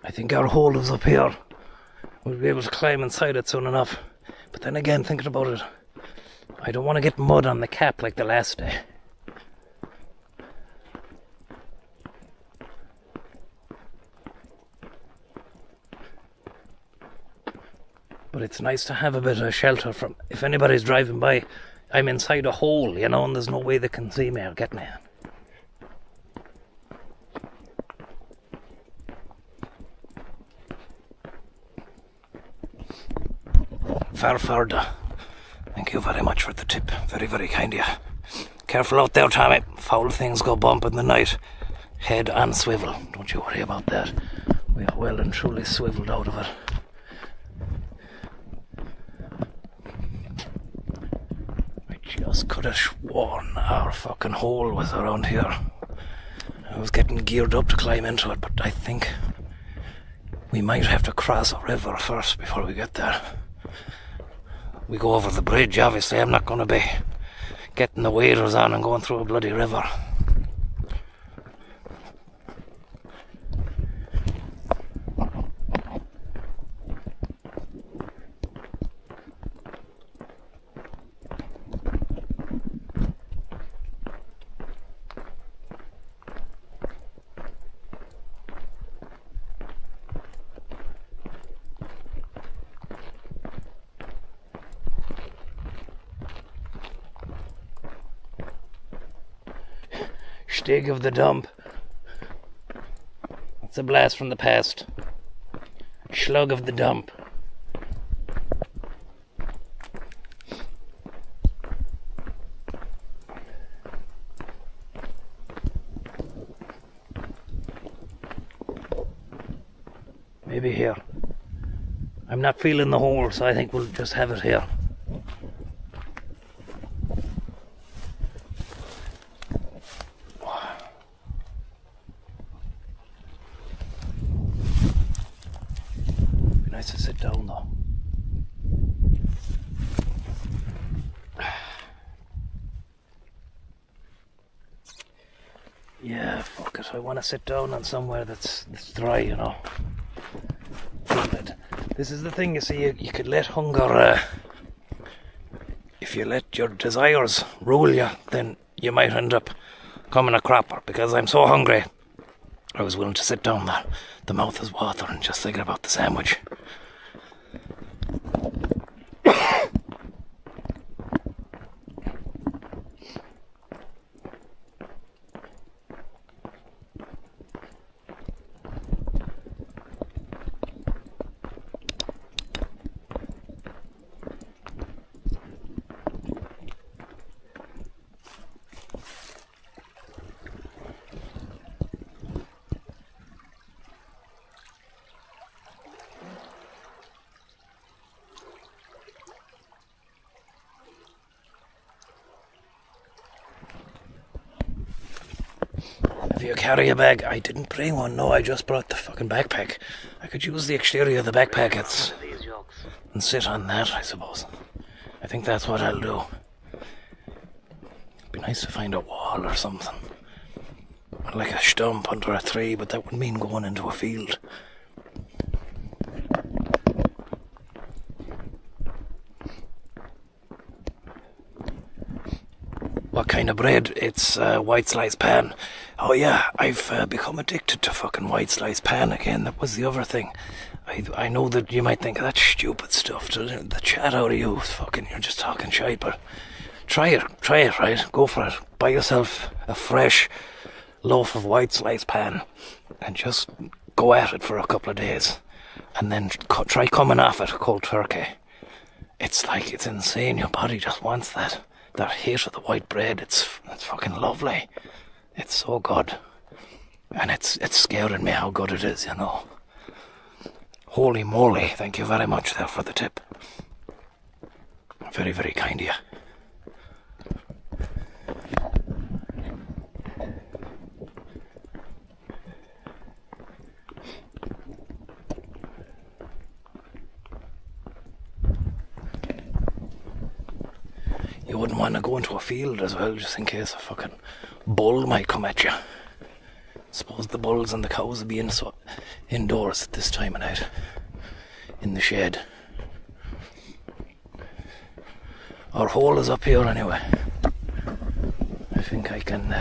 I think our hole is up here. We'll be able to climb inside it soon enough. But then again, thinking about it, I don't want to get mud on the cap like the last day. But it's nice to have a bit of shelter from, if anybody's driving by, I'm inside a hole, you know, and there's no way they can see me or get me. Farfarda, thank you very much for the tip. Very, very kind of you. Careful out there, Tommy. Foul things go bump in the night. Head on swivel. Don't you worry about that. We are well and truly swiveled out of it. Just could have sworn our fucking hole was around here. I was getting geared up to climb into it, but I think we might have to cross a river first before we get there. We go over the bridge, obviously. I'm not going to be getting the waders on and going through a bloody river. Stig of the dump. It's a blast from the past. Slug of the dump. Maybe here. I'm not feeling the hole, so I think we'll just have it here. Nice to sit down though. Yeah, fuck it. I want to sit down on somewhere that's dry, you know. This is the thing, you see, you could let hunger, if you let your desires rule you, then you might end up becoming a crapper, because I'm so hungry. I was willing to sit down there. The mouth is watering just thinking about the sandwich. If you carry a bag, I didn't bring one, no, I just brought the fucking backpack. I could use the exterior of the backpack and sit on that, I suppose. I think that's what I'll do. It'd be nice to find a wall or something. Or like a stump under a tree, but that would mean going into a field. What kind of bread? It's white slice pan. Oh yeah, I've become addicted to fucking white slice pan again. That was the other thing. I know that you might think that's stupid stuff. The chat out of you, fucking, you're just talking shite, but try it, right? Go for it. Buy yourself a fresh loaf of white slice pan and just go at it for a couple of days. And then try coming off it cold turkey. It's like, it's insane. Your body just wants that hit of the white bread. It's fucking lovely. It's so good. And it's scaring me how good it is, you know. Holy moly, thank you very much there for the tip. Very, very kind of you. You wouldn't want to go into a field as well, just in case a fucking bull might come at you. Suppose the bulls and the cows would be indoors at this time of night, in the shed. Our hole is up here anyway. I think I can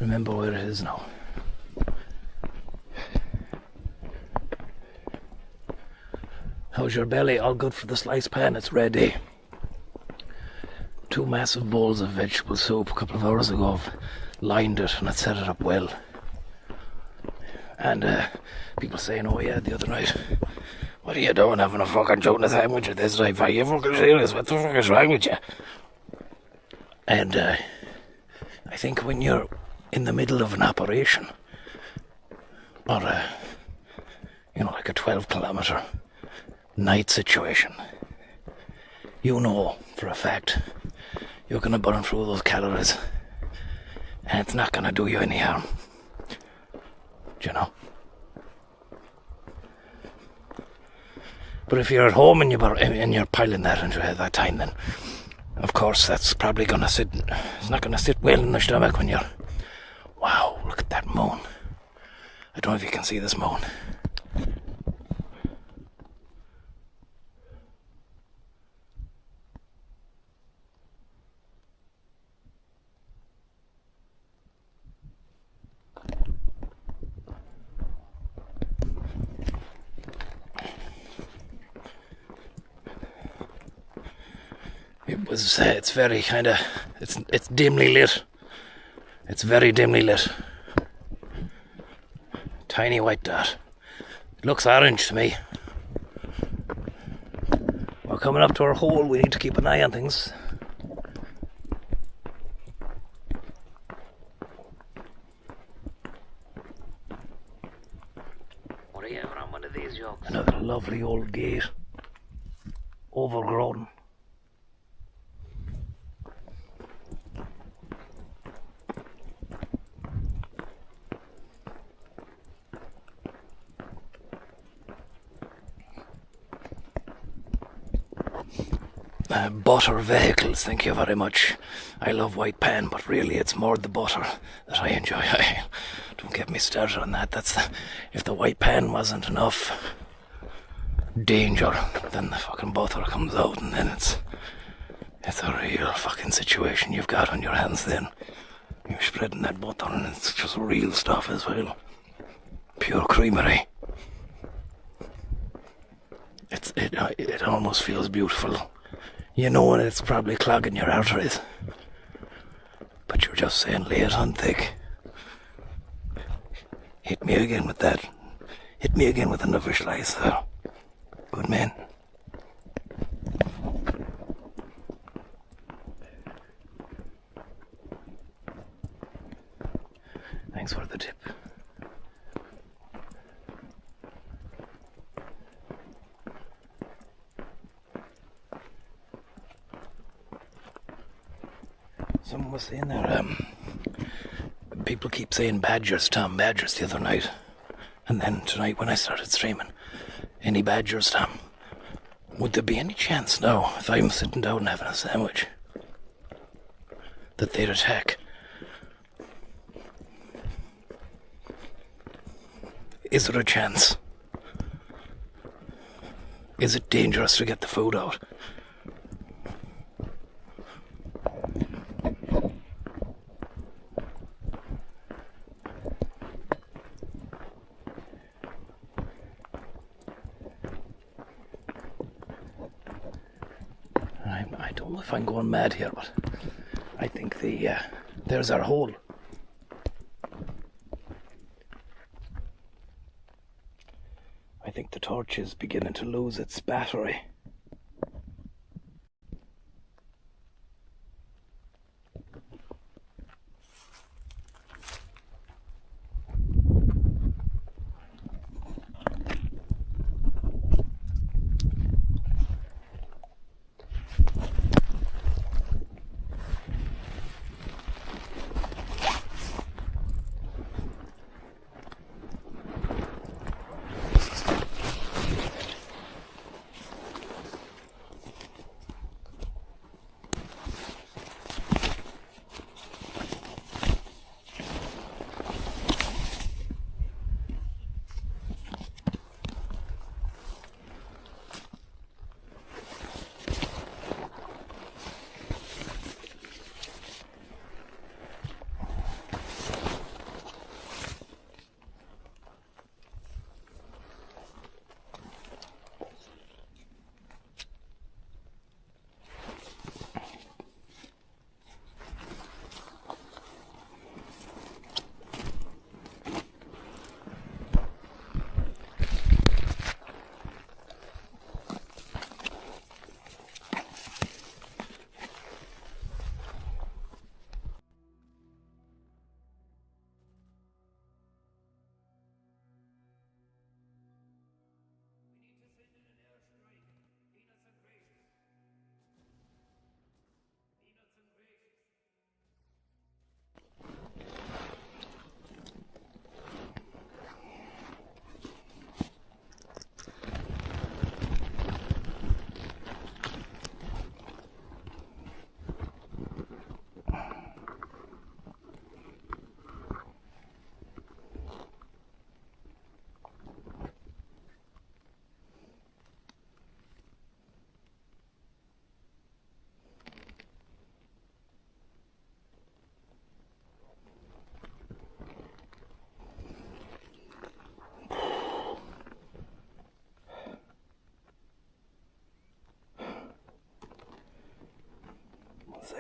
remember where it is now. How's your belly? All good for the slice pan? It's ready. 2 massive bowls of vegetable soup a couple of hours ago. I've lined it and I set it up well. And people saying, oh yeah, the other night, what are you doing having a fucking tuna sandwich at this time? Are you fucking serious? What the fuck is wrong with you? And I think when you're in the middle of an operation, or like a 12-kilometre night situation, you know for a fact you're going to burn through those calories and it's not going to do you any harm. Do you know? But if you're at home and you're piling that into that time, then Of course, that's probably gonna sit. It's not gonna sit well in the stomach when you're. Wow, look at that moon. I don't know if you can see this moon. It's very kind of, it's dimly lit. It's very dimly lit. Tiny white dot. It looks orange to me. We're coming up to our hole. We need to keep an eye on things. What are you having on one of these yokes? Another lovely old gate. Overgrown. Butter vehicles, thank you very much. I love white pan, but really it's more the butter that I enjoy. Don't get me started on that. If the white pan wasn't enough danger, then the fucking butter comes out, and then it's a real fucking situation you've got on your hands then. You're spreading that butter, and it's just real stuff as well. Pure creamery. It almost feels beautiful. You know, and it's probably clogging your arteries. But you're just saying, lay it on thick. Hit me again with that. Hit me again with another slice there. Good man. Thanks for the tip. Someone was saying there, people keep saying badgers, Tom, badgers the other night. And then tonight when I started streaming, any badgers, Tom? Would there be any chance now, if I'm sitting down having a sandwich, that they'd attack? Is there a chance? Is it dangerous to get the food out? I don't know if I'm going mad here, but I think there's our hole. I think the torch is beginning to lose its battery.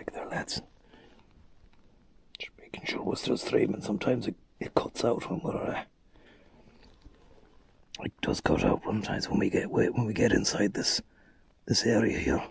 back there, lads. Just making sure we're still streaming. Sometimes it cuts out when we're it does cut out sometimes when we get inside this area here.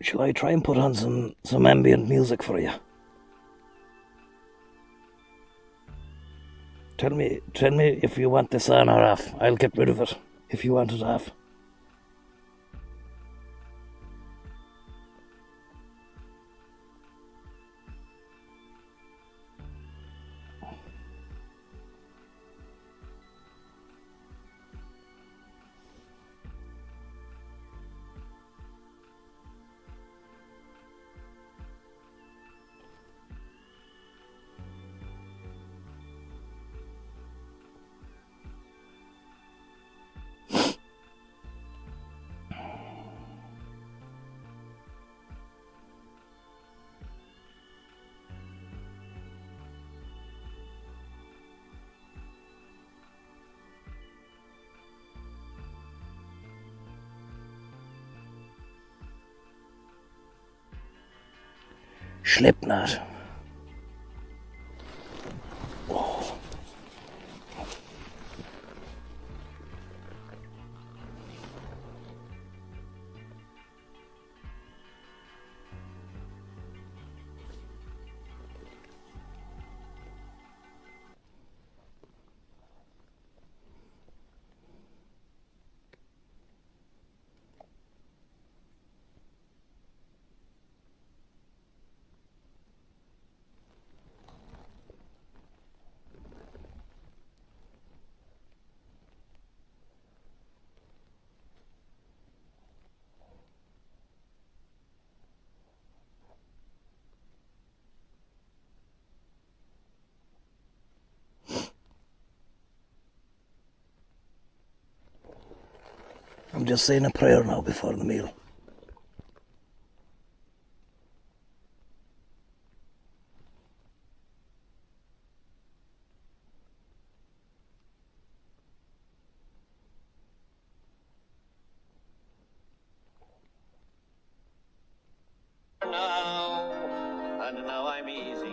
Shall I try and put on some ambient music for you? Tell me if you want this on or off. I'll get rid of it if you want it off. Slipknot. Oh. I'm just saying a prayer now before the meal. Now I'm easy.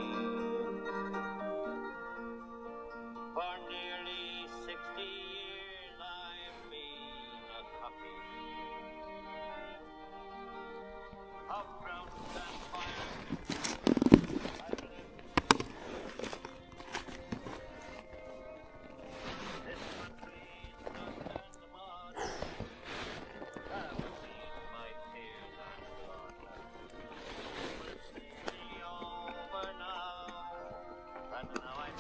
For nearly 60 years I've been a copy of ground and fire. This country's dust and mud have seen my tears and blood. But it's nearly over now, and now I'm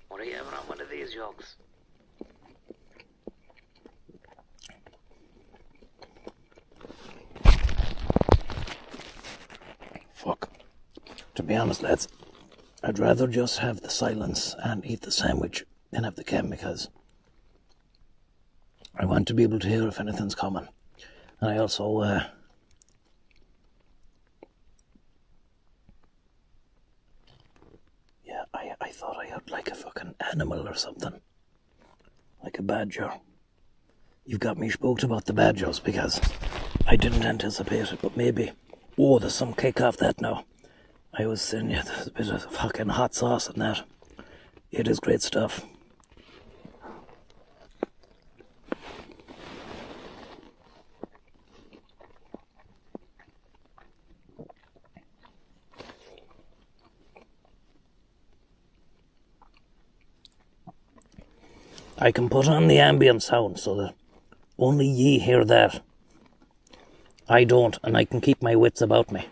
What are you having on one of these yokes? Fuck. To be honest, lads, I'd rather just have the silence and eat the sandwich than have the chem, because I want to be able to hear if anything's coming. And I also, I thought I heard like a fucking animal or something. Like a badger. You've got me spooked about the badgers, because I didn't anticipate it, but maybe. Oh, there's some cake off that now. I was saying, yeah, there's a bit of fucking hot sauce in that. It is great stuff. I can put on the ambient sound so that only ye hear that. I don't, and I can keep my wits about me.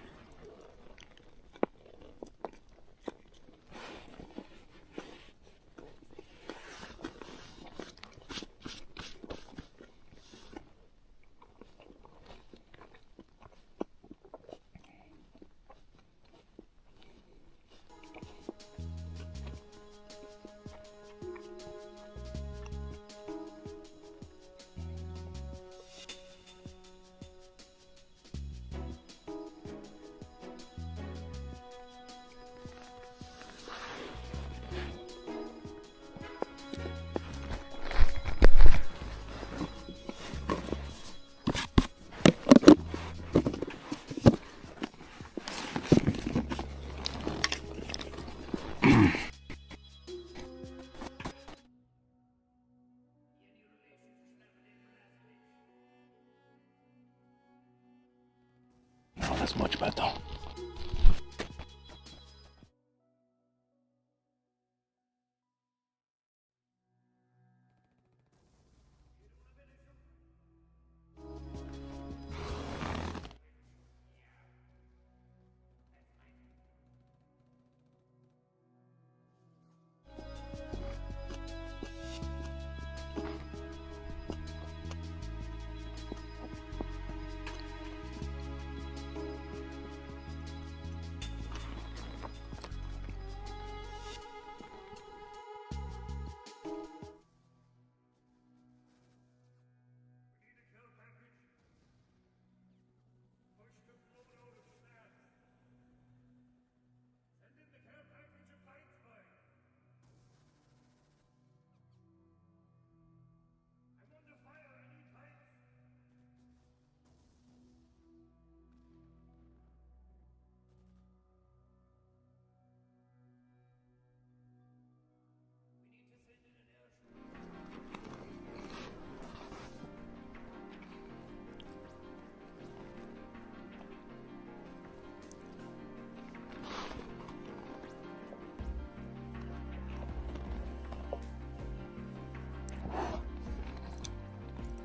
Oh, that's much better.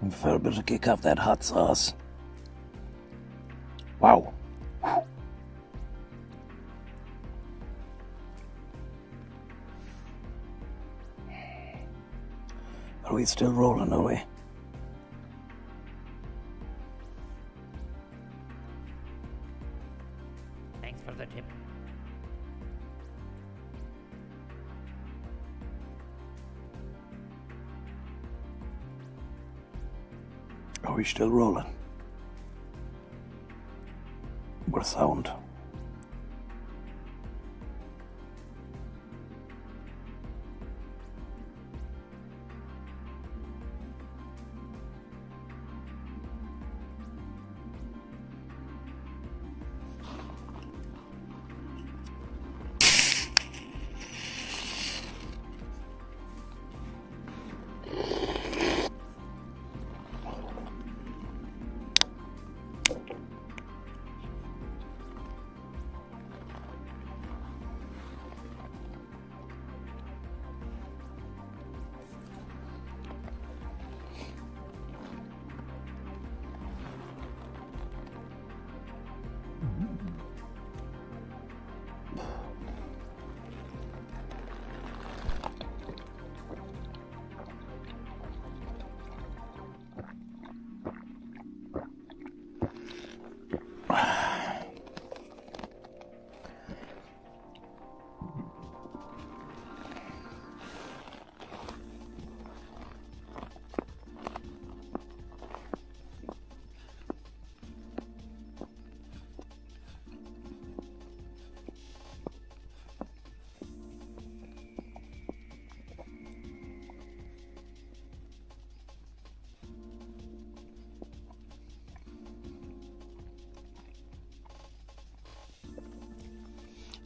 A fair bit of kick off that hot sauce. Wow. Are we still rolling, are we? Thanks for the tip. Are we still rolling? What sound?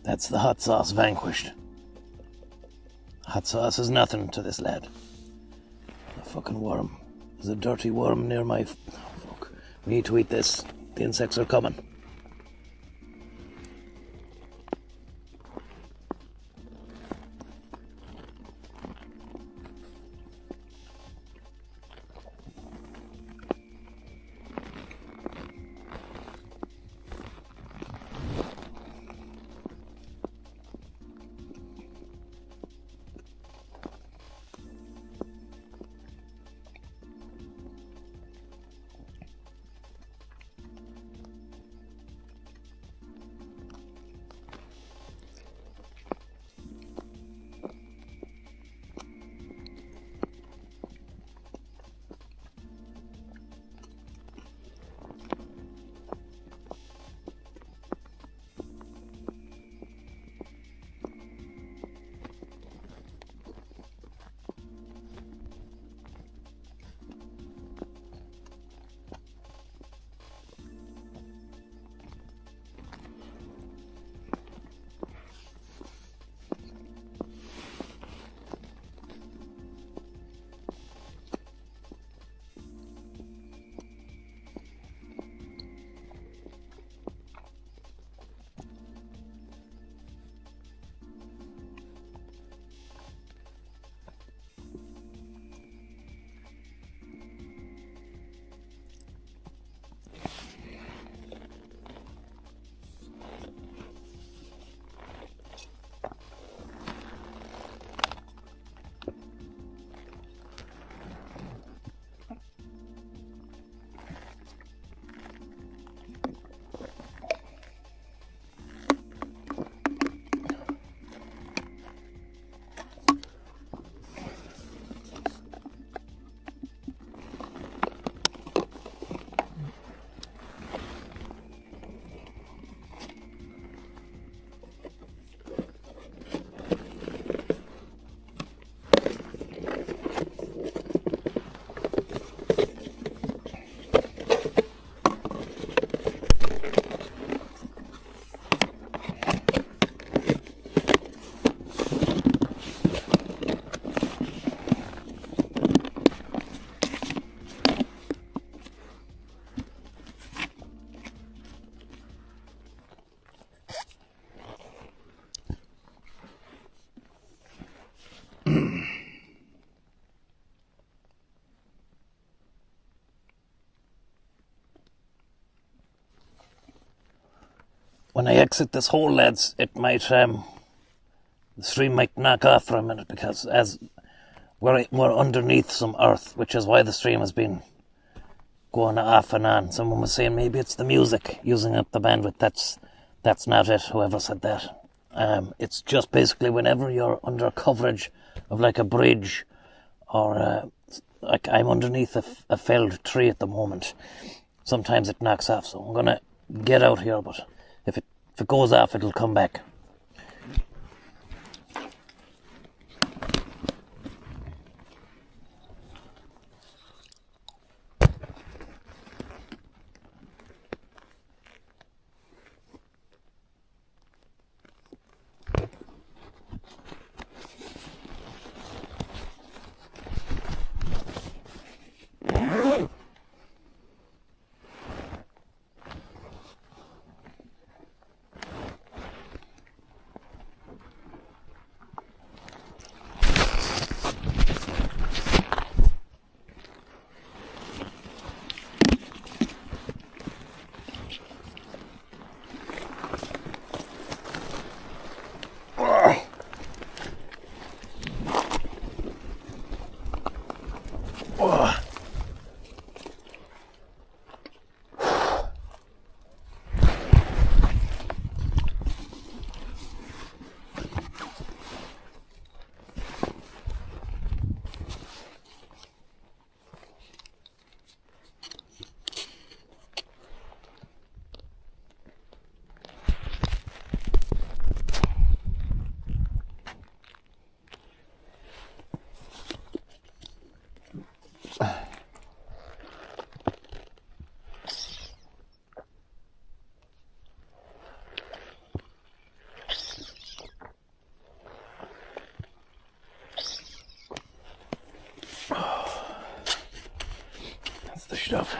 That's the hot sauce vanquished. Hot sauce is nothing to this lad. A fucking worm. There's a dirty worm near my... fuck. We need to eat this. The insects are coming. when I exit this hole, lads, it might the stream might knock off for a minute because as we're underneath some earth, which is why the stream has been going off and on. Someone was saying maybe it's the music using up the bandwidth. That's not it. Whoever said that. It's just basically whenever you're under coverage of like a bridge or like I'm underneath a felled tree at the moment. Sometimes it knocks off, so I'm gonna get out here. But if it goes off, it'll come back. That's the stuff.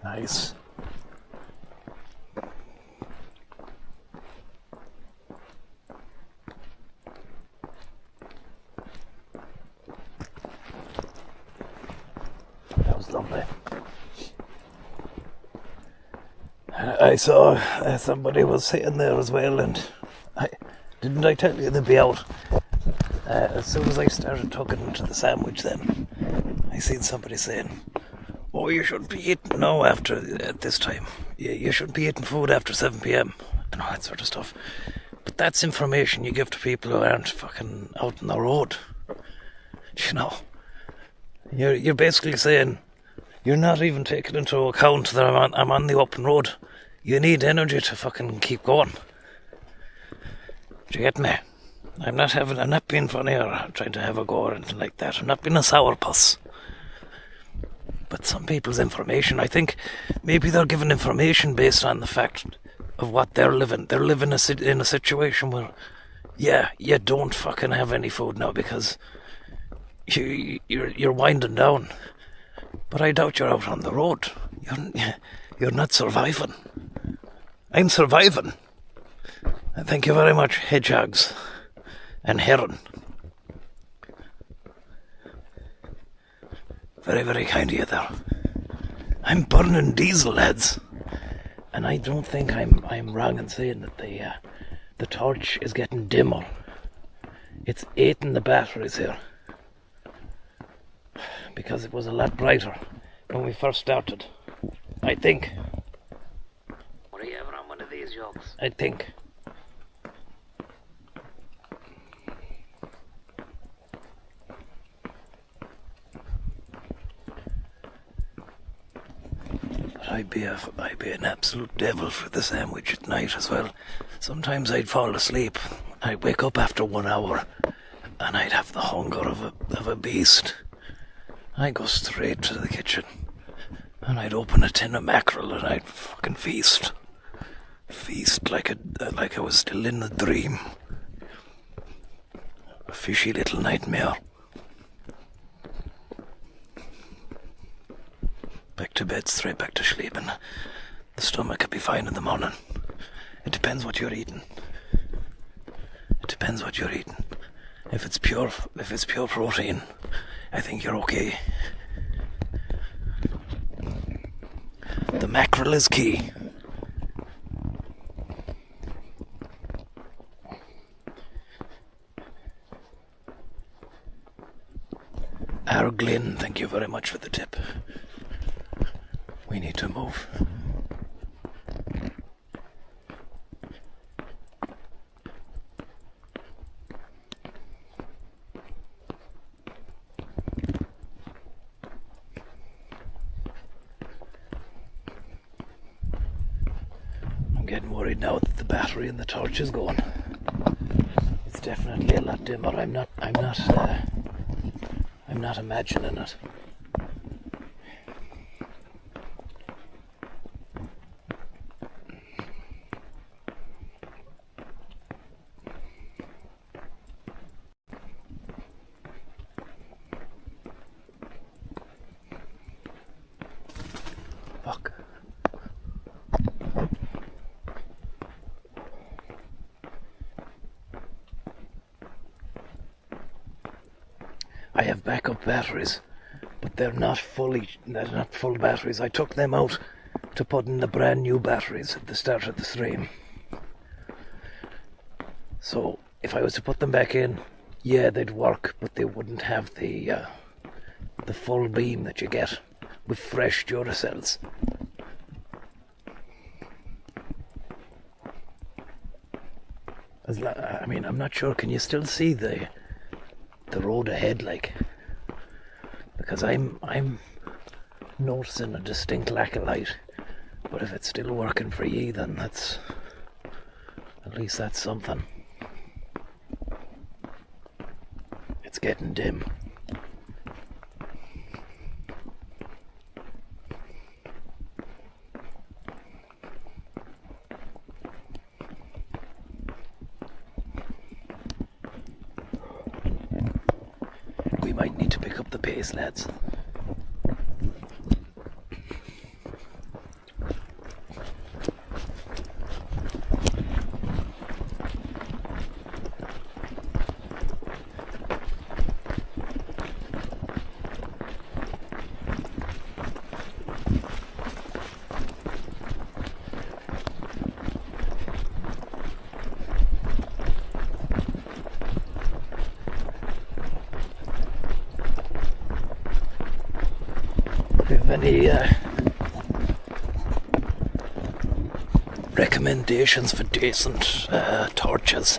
Nice. That was lovely. I saw somebody was sitting there as well, and I tell you they'd be out as soon as I started tucking into the sandwich. Then I seen somebody saying, "Oh, you shouldn't be eating now after at this time. You shouldn't be eating food after 7 p.m. and all that sort of stuff." But that's information you give to people who aren't fucking out on the road. You know, you're basically saying you're not even taking into account that I'm on the open road. You need energy to fucking keep going. Do you get me? I'm not being funny or trying to have a go or anything like that. I'm not being a sourpuss. But some people's information, I think maybe they're given information based on the fact of what they're living. They're living in a situation where, yeah, you don't fucking have any food now because you're winding down. But I doubt you're out on the road. You're not surviving. I'm surviving. Thank you very much, hedgehogs and heron. Very, very kind of you there. I'm burning diesel, lads. And I don't think I'm wrong in saying that the torch is getting dimmer. It's eating the batteries here. Because it was a lot brighter when we first started. I think. Were you ever on one of these yokes? I think. I'd be an absolute devil for the sandwich at night as well. Sometimes I'd fall asleep. I'd wake up after 1 hour and I'd have the hunger of a beast. I'd go straight to the kitchen and I'd open a tin of mackerel and I'd fucking feast. Feast like I was still in a dream. A fishy little nightmare. Back to bed, straight back to sleep, and the stomach could be fine in the morning. It depends what you're eating. It depends what you're eating. If it's pure protein, I think you're okay. The mackerel is key. Our Glyn, thank you very much for the tip. We need to move. I'm getting worried now that the battery in the torch is gone. It's definitely a lot dimmer. I'm not imagining it. Fuck. I have backup batteries, but they're not full batteries. I took them out to put in the brand new batteries at the start of the stream. So if I was to put them back in, yeah, they'd work, but they wouldn't have the full beam that you get with fresh Duracells. I'm not sure. Can you still see the road ahead, like? Because I'm noticing a distinct lack of light. But if it's still working for you, then at least that's something. It's getting dim. We might need to pick up the pace, lads. Any recommendations for decent torches?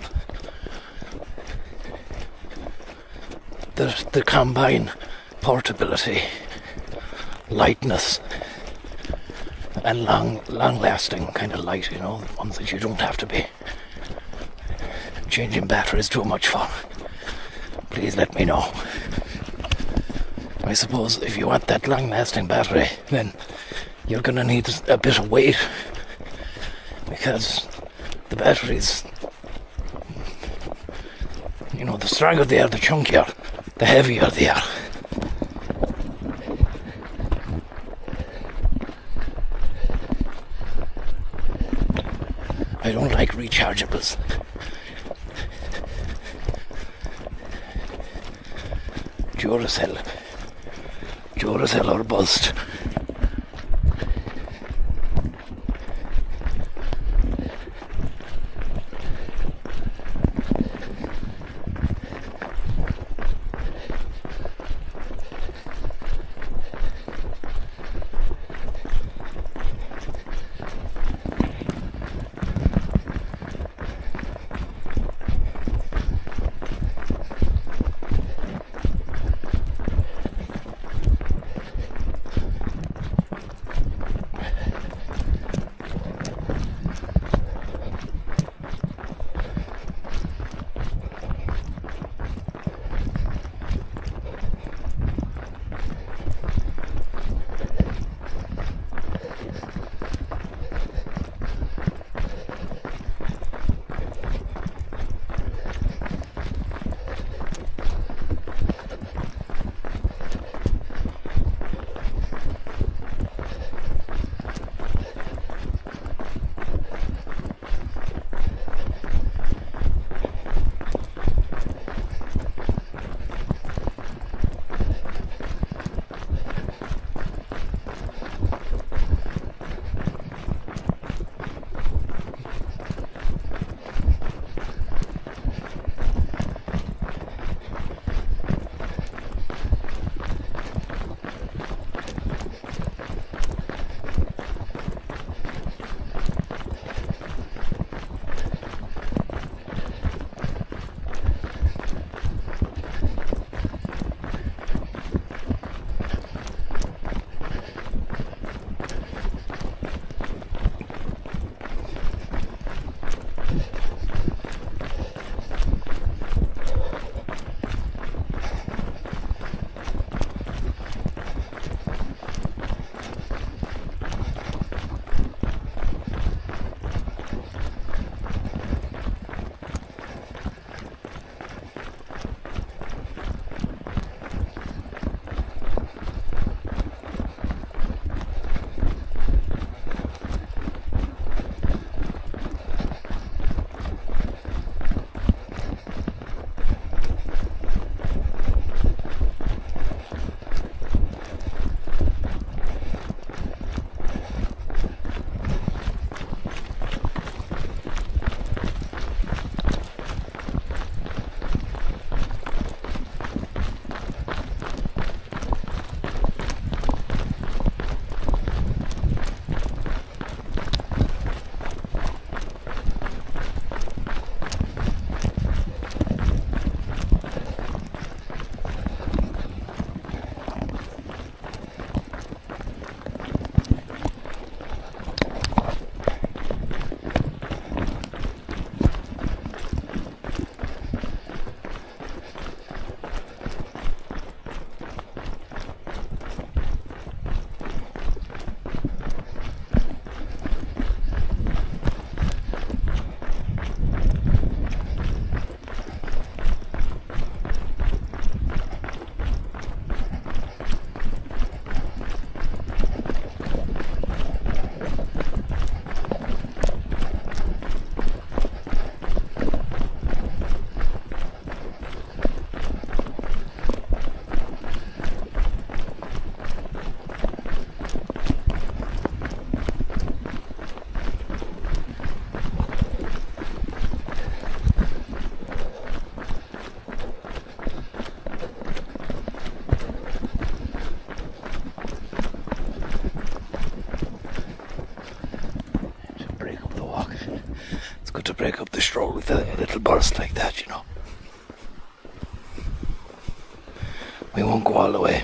The combine portability, lightness, and long-lasting kind of light, you know, ones that you don't have to be changing batteries too much for. Please let me know. I suppose if you want that long-lasting battery, then you're gonna need a bit of weight, because the batteries, you know, the stronger they are, the chunkier, the heavier they are. I don't like rechargeables. Duracell or bust. break up the stroll with a little burst like that, you know. We won't go all the way.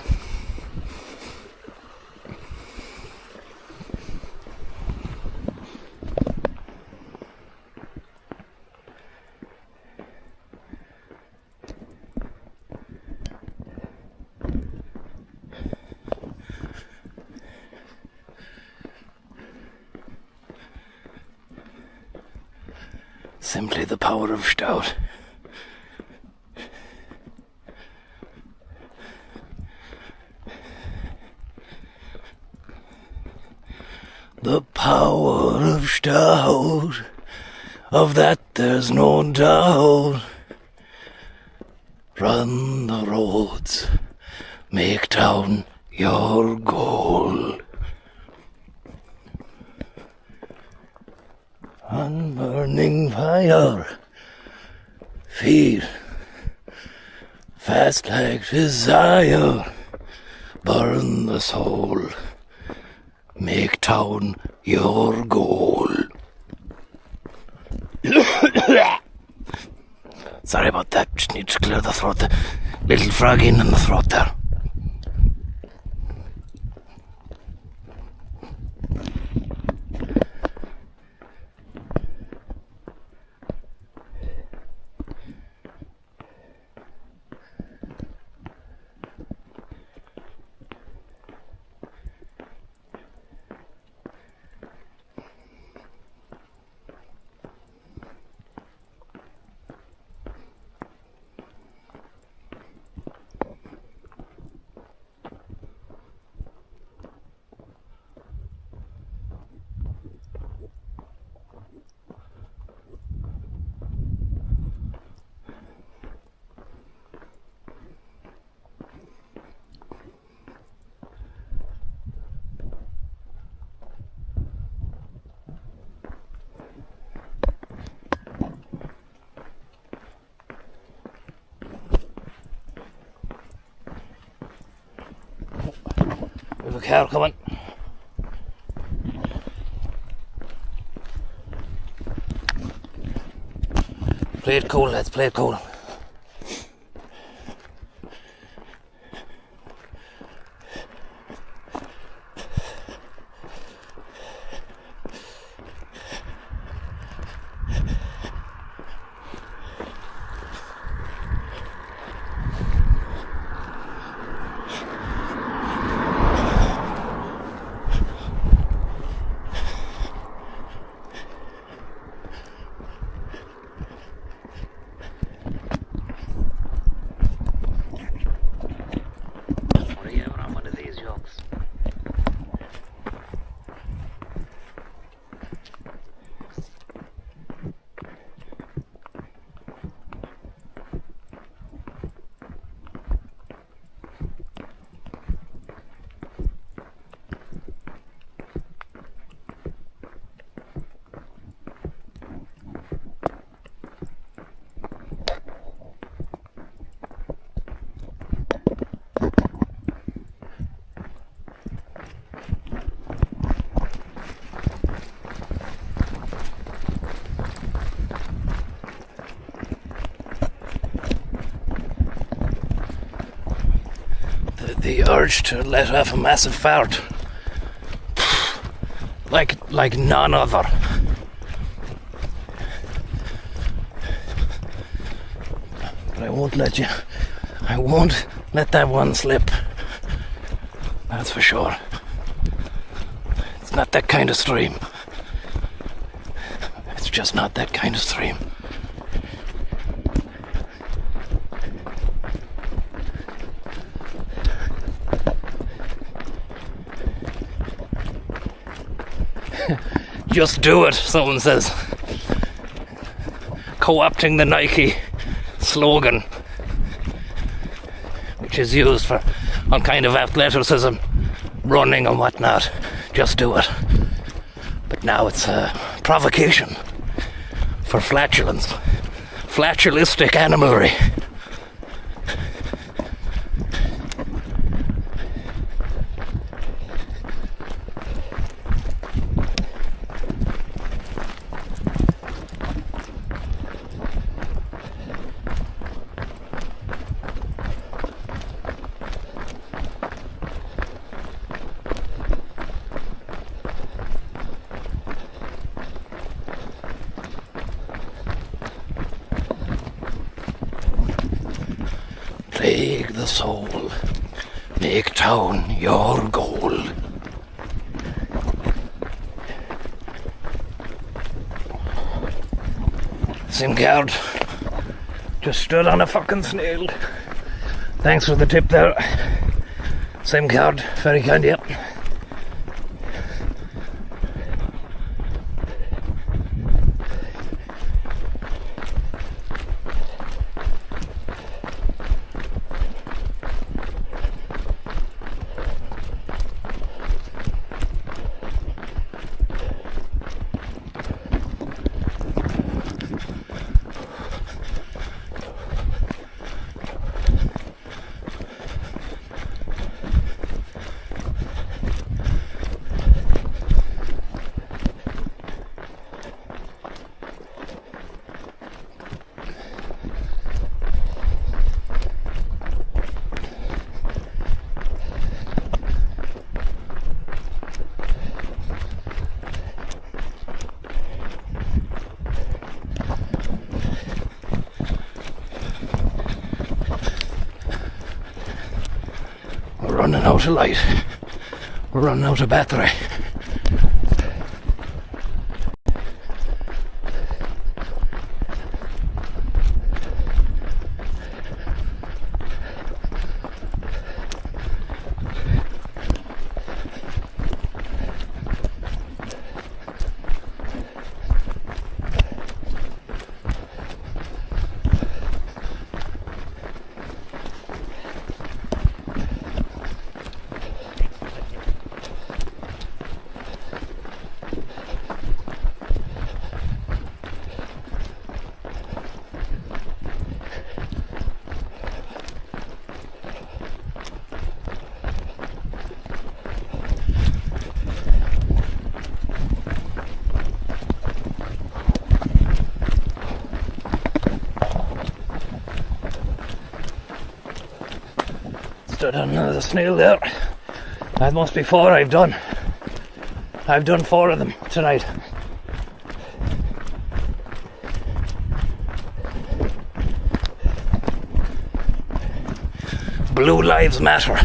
Simply the power of stout. The power of stout, of that there's no doubt. Run the roads, make town your goal. On burning fire, feed fast like desire, burn the soul, make town your goal. Sorry about that, just need to clear the throat, the little frog in the throat there. We have a car coming. Play it cool, lads, play it cool. Were you ever on one of these yachts? The urge to let off a massive fart, like none other. But I won't let that one slip. That's for sure. It's not that kind of stream. It's just not that kind of stream. Just do it, someone says. Co-opting the Nike slogan, which is used for all kind of athleticism, running and whatnot. Just do it. But now it's a provocation for flatulence. Flatulistic animalry. the soul. Make town your goal. SIM card. Just stood on a fucking snail. Thanks for the tip there. SIM card. Very kind, yeah. We're running out of light. We're running out of battery. Stood on another snail there. That must be 4 I've done. I've done 4 of them tonight. Blue Lives Matter.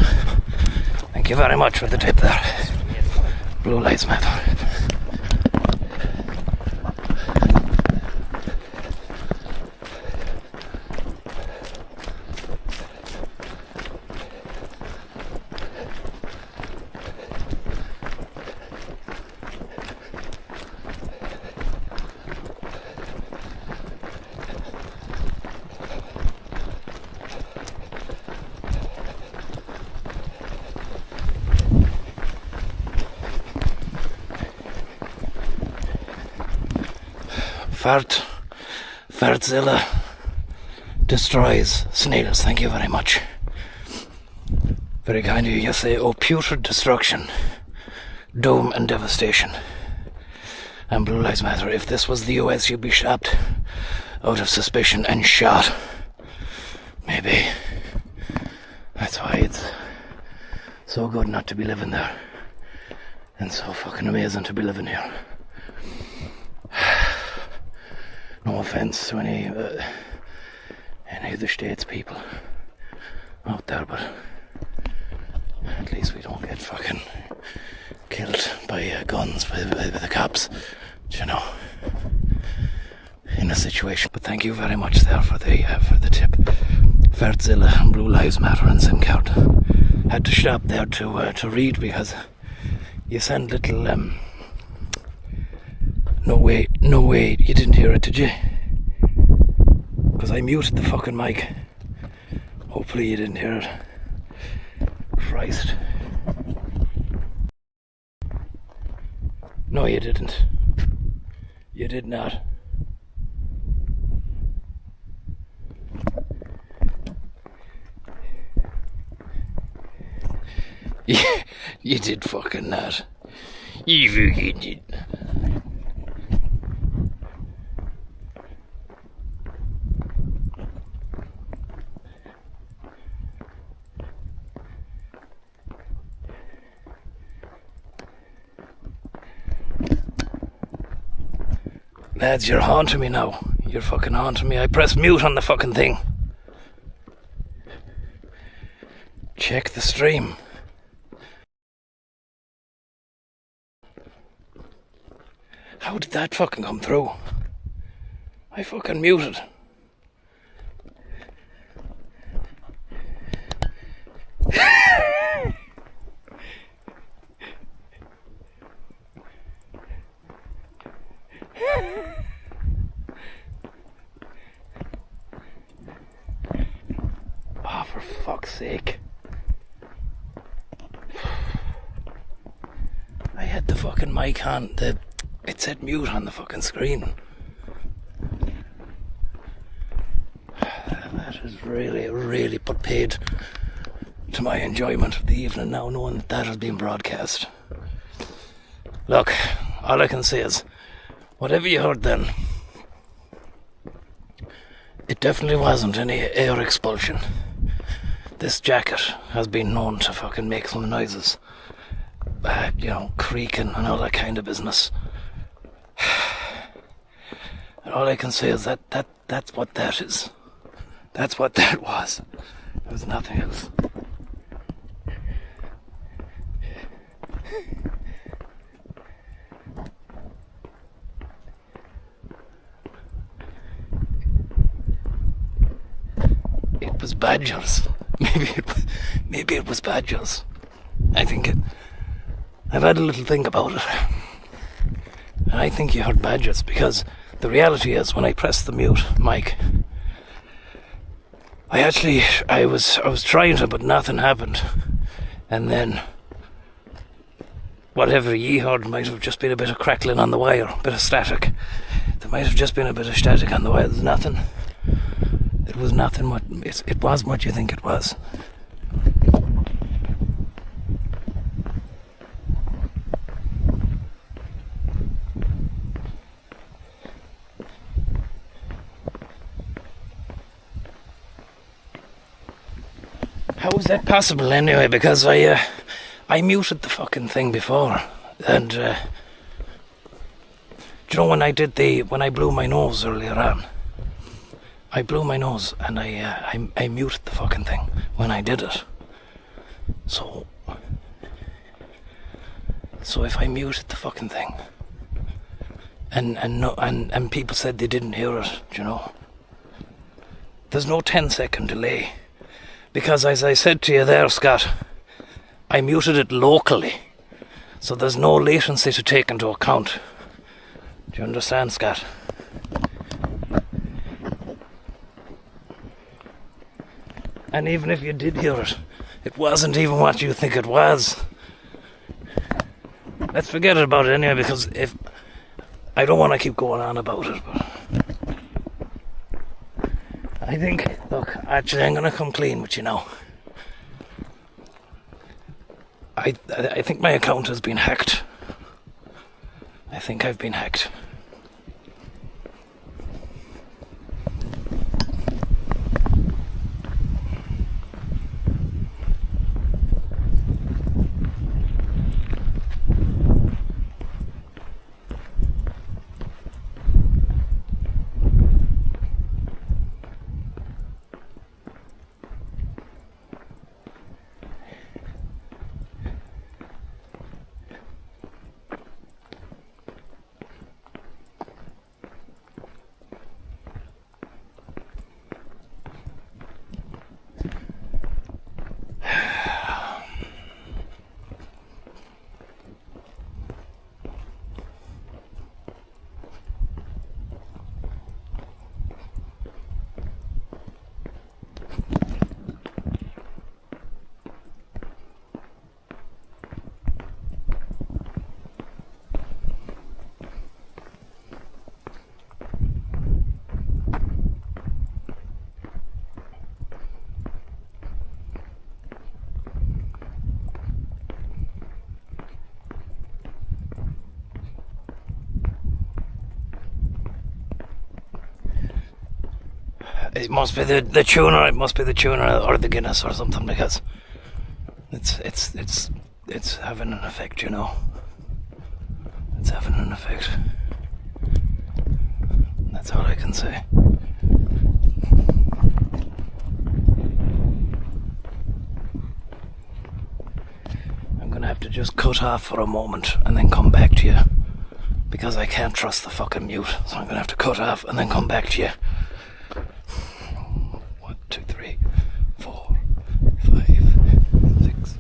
Thank you very much for the tip there. Blue Lives Matter. Fartzilla destroys snails. Thank you very much. Very kind of you. You say, oh, putrid destruction, doom and devastation. And Blue Lives Matter. If this was the US, you'd be shot out of suspicion and shot. Maybe. That's why it's so good not to be living there. And so fucking amazing to be living here. No offence to any of the States people out there, but at least we don't get fucking killed by guns by the cops, you know, in a situation. But thank you very much there for the tip. Fartzilla and Blue Lives Matter and SIM card. Had to stop there to read because you send little No way, you didn't hear it, did you? Because I muted the fucking mic. Hopefully you didn't hear it. Christ. No, you didn't. You did not. You did fucking not. You fucking did. Lads, you're haunting me now. You're fucking haunting me. I pressed mute on the fucking thing. Check the stream. How did that fucking come through? I fucking muted. Oh, for fuck's sake. I had the fucking mic on, it said mute on the fucking screen. That has really put paid to my enjoyment of the evening now, knowing that has been broadcast. Look, all I can say is, whatever you heard then, it definitely wasn't any air expulsion. This jacket has been known to fucking make some noises. Creaking and all that kind of business. And all I can say is that's what that is. That's what that was. It was nothing else. It was badgers. Maybe it was badgers. I've had a little think about it. And I think you heard badgers, because the reality is, when I pressed the mute mic, I was trying to, but nothing happened. And then whatever ye heard might have just been a bit of crackling on the wire, a bit of static. There might have just been a bit of static on the wire. There's nothing. It was nothing. It was what you think it was. How was that possible anyway? Because I muted the fucking thing before, and do you know when I blew my nose earlier on? I blew my nose and I muted the fucking thing when I did it. So if I muted the fucking thing, and people said they didn't hear it, you know, there's no 10-second delay. Because as I said to you there, Scott, I muted it locally, so there's no latency to take into account. Do you understand, Scott? And even if you did hear it, it wasn't even what you think it was. Let's forget about it anyway, because if I don't want to keep going on about it, but I think, look, actually I'm going to come clean with you now. I think my account has been hacked. I think I've been hacked. It must be the tuner. It must be the tuner or the Guinness or something, because it's having an effect, you know. It's having an effect. That's all I can say. just cut off for a moment and then come back to you. Because I can't trust the fucking mute. So I'm going to have to cut off and then come back to you. 1, 2, 3, 4, 5, 6.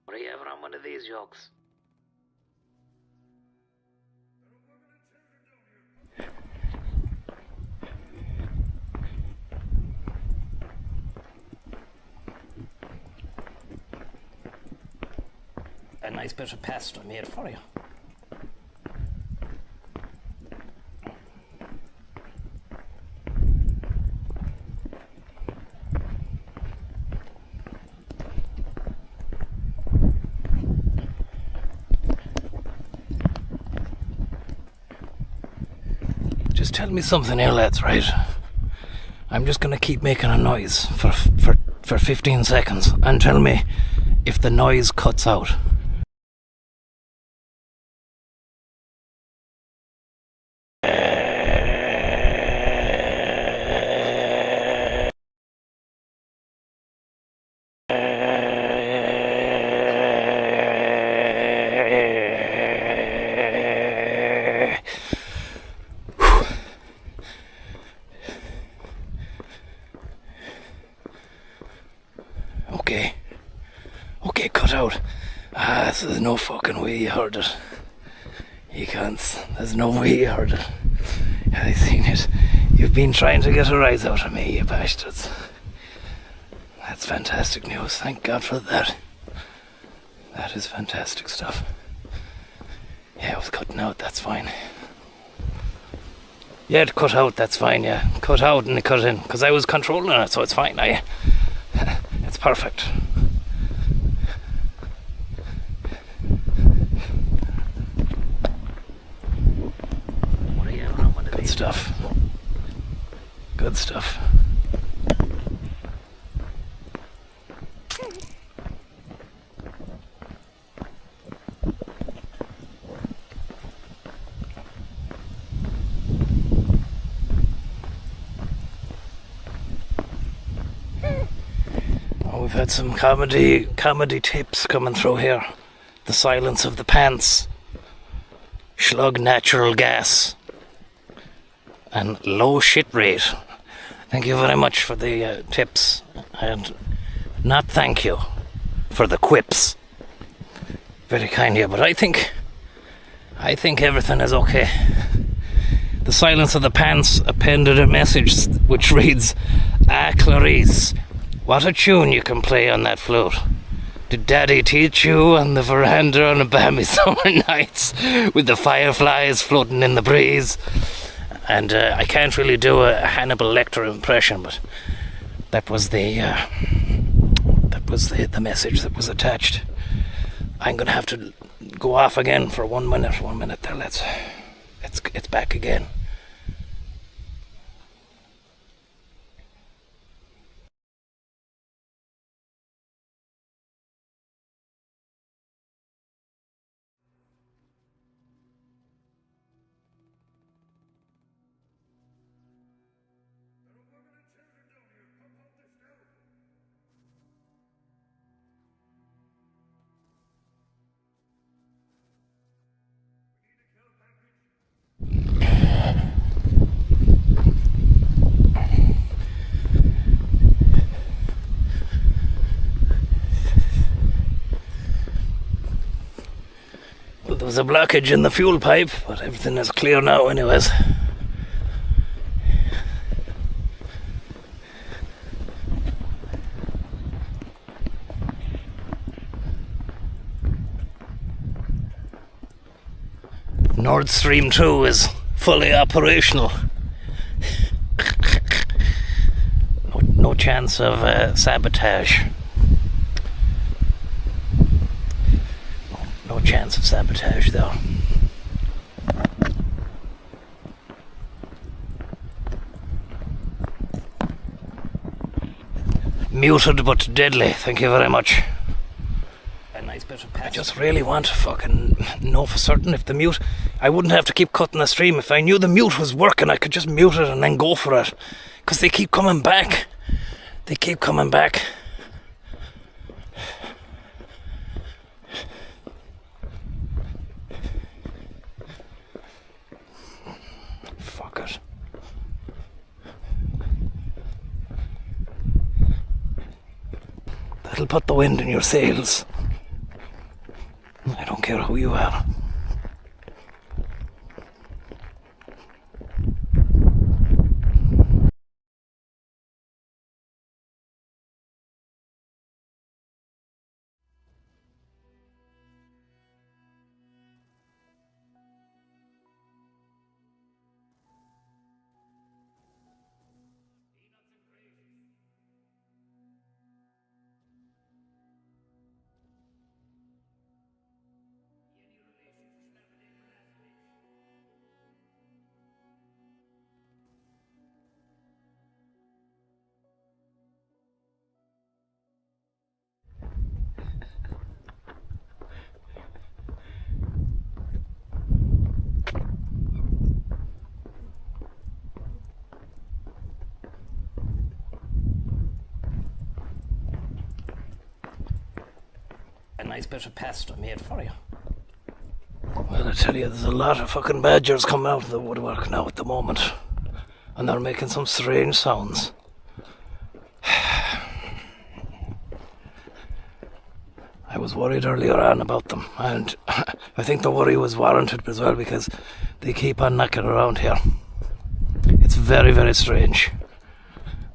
Were you ever on one of these jokes? A nice bit of pasta made for you. Just tell me something here, lads, right? I'm just gonna keep making a noise for 15 seconds and tell me if the noise cuts out. Okay, cut out. There's no fucking way you heard it. You can't. There's no way you heard it. I seen it. You've been trying to get a rise out of me, you bastards. That's fantastic news. Thank God for that. That is fantastic stuff. Yeah, I was cutting out. That's fine. Yeah, it cut out. That's fine. Yeah, cut out and it cut in because I was controlling it, so it's fine. It's perfect. Good stuff. Good stuff. Oh, we've had some comedy tips coming through here. The Silence of the Pants, Slug Natural Gas, and Low Shit Rate. Thank you very much for the tips, and not thank you for the quips. Very kind of you, but I think everything is okay. The Silence of the Pants appended a message which reads, "Ah, Clarice, what a tune you can play on that flute. Did Daddy teach you on the veranda on a balmy summer nights with the fireflies floating in the breeze?" And I can't really do a Hannibal Lecter impression, but that was the message that was attached. I'm gonna have to go off again for 1 minute. 1 minute there. It's back again. Well, there was a blockage in the fuel pipe, but everything is clear now anyways. Nord Stream 2 is fully operational. No chance of sabotage. No chance of sabotage though. Muted but deadly, thank you very much. A nice bit of I pest. just really want to fucking know for certain if the mute... I wouldn't have to keep cutting the stream. If I knew the mute was working, I could just mute it and then go for it. Because they keep coming back. They keep coming back. Fuck it. That'll put the wind in your sails. I don't care who you are. A nice bit of pest I made for you. Well, I tell you, there's a lot of fucking badgers coming out of the woodwork now at the moment. And they're making some strange sounds. I was worried earlier on about them, and I think the worry was warranted as well because they keep on knocking around here. It's very, very strange.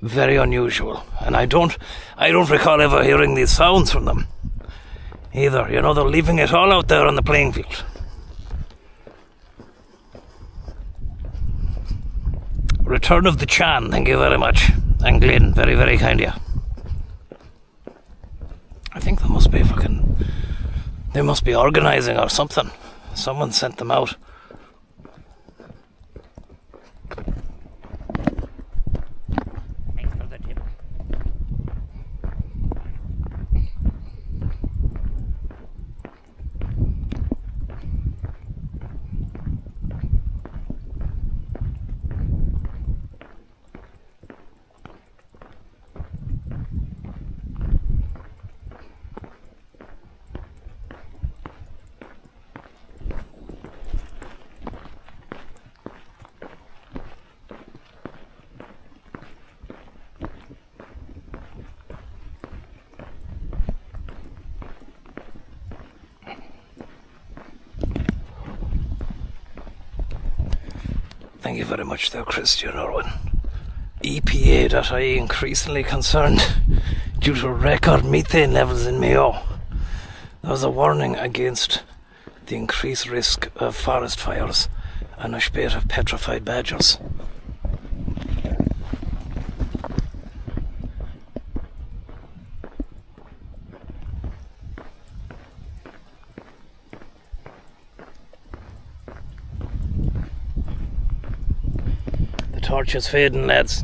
Very unusual. And I don't recall ever hearing these sounds from them. Either, you know, they're leaving it all out there on the playing field. Return of the Chan, thank you very much. And Glyn, very, very kind of you. I think they must be organising or something. Someone sent them out. Thanks for the tip. Thank you very much there, Christian Irwin. EPA.ie increasingly concerned due to record methane levels in Mayo. There was a warning against the increased risk of forest fires and a spate of petrified badgers. The torch is fading, lads.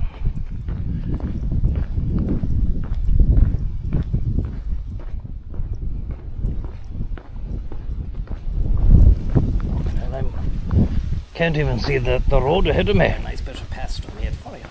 Can't even see the road ahead of me. A nice bit of pest I made for you.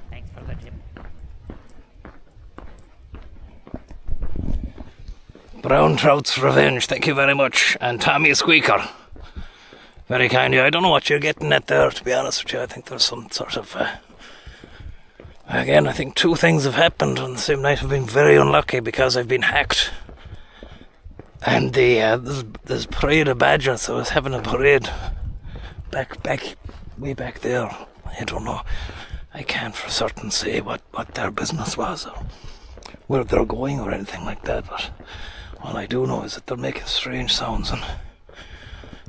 Thanks for the tip. Brown Trout's Revenge, thank you very much. And Tommy Squeaker. Very kind of you. I don't know what you're getting at there, to be honest with you. I think there's some sort of... again, I think two things have happened on the same night. I've been very unlucky because I've been hacked. And there's parade of badgers, so I was having a parade way back there. I don't know. I can't for certain say what their business was or where they're going or anything like that, but all I do know is that they're making strange sounds, and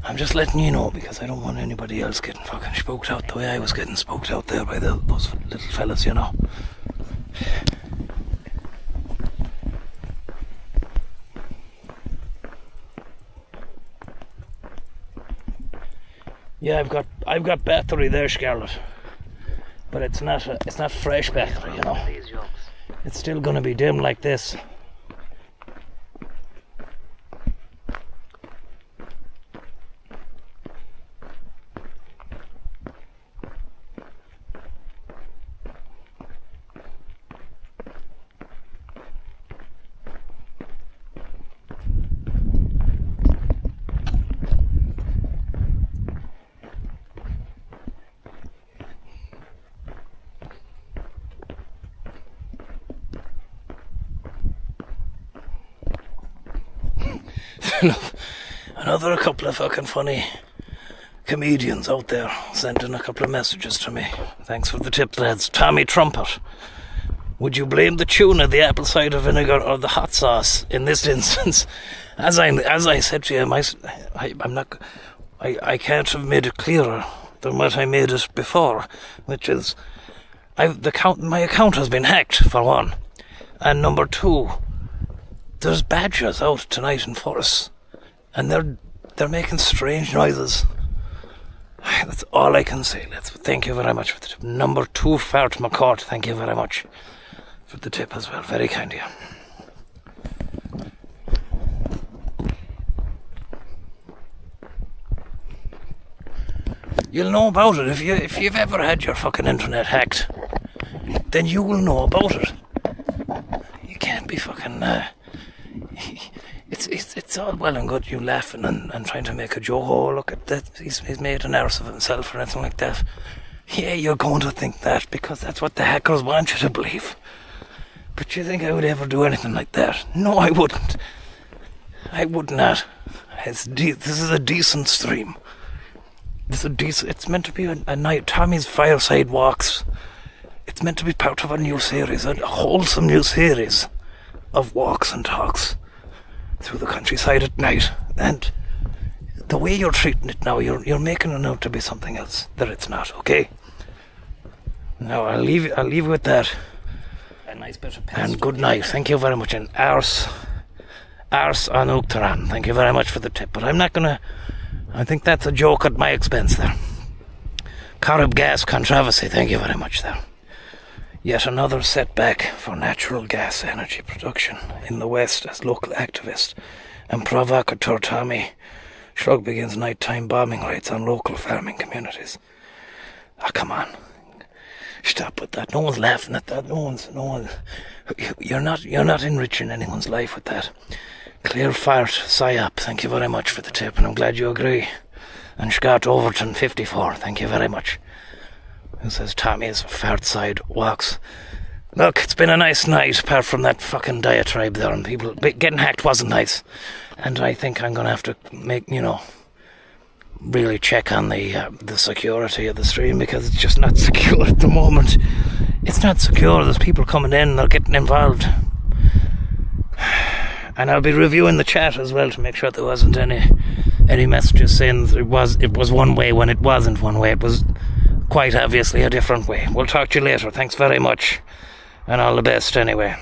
I'm just letting you know because I don't want anybody else getting fucking spooked out the way I was getting spooked out there by those little fellas, you know. Yeah, I've got battery there, Scarlett. But it's not fresh battery, you know. These yokes. It's still gonna be dim like this. Another couple of fucking funny comedians out there sent in a couple of messages to me. Thanks for the tip, lads. Tommy Trumpet. Would you blame the tuna, the apple cider vinegar, or the hot sauce in this instance? As I said to you, I can't have made it clearer than what I made it before, which is my account has been hacked, for one, and number two, there's badgers out tonight in force, and they're making strange noises. That's all I can say. Thank you very much for the tip. Number 2, Fart McCourt, thank you very much for the tip as well. Very kind of you. You'll know about it if you've ever had your fucking internet hacked. Then you will know about it. You can't be fucking. It's all well and good you laughing and trying to make a joke. Oh, look at that! He's made an arse of himself or anything like that. Yeah, you're going to think that because that's what the hackers want you to believe. But you think I would ever do anything like that? No, I wouldn't. I would not. This is a decent stream. It's meant to be a night. Tommy's Fireside Walks. It's meant to be part of a new series, a wholesome new series of walks and talks through the countryside at night. And the way you're treating it now, you're making it out to be something else that it's not. Okay. Now I'll leave you with that. A nice bit of And good night. Thank you very much. And Ars on Uachtaran. Thank you very much for the tip. But I'm not gonna. I think that's a joke at my expense there. Carib gas controversy. Thank you very much there. Yet another setback for natural gas energy production in the West as local activist and provocateur Tommy Shrug begins nighttime bombing raids on local farming communities. Ah, come on. Stop with that. No one's laughing at that. No one. You're not enriching anyone's life with that. Clear fart psyop. Thank you very much for the tip, and I'm glad you agree. And Scott Overton 54. Thank you very much. Who says Tommy's fart side walks. Look, it's been a nice night, apart from that fucking diatribe there, and people getting hacked wasn't nice. And I think I'm gonna have to really check on the security of the stream, because it's just not secure at the moment. It's not secure. There's people coming in, they're getting involved. And I'll be reviewing the chat as well to make sure there wasn't any messages saying it was one way when it wasn't one way. It was quite obviously a different way. We'll talk to you later. Thanks very much, and all the best anyway.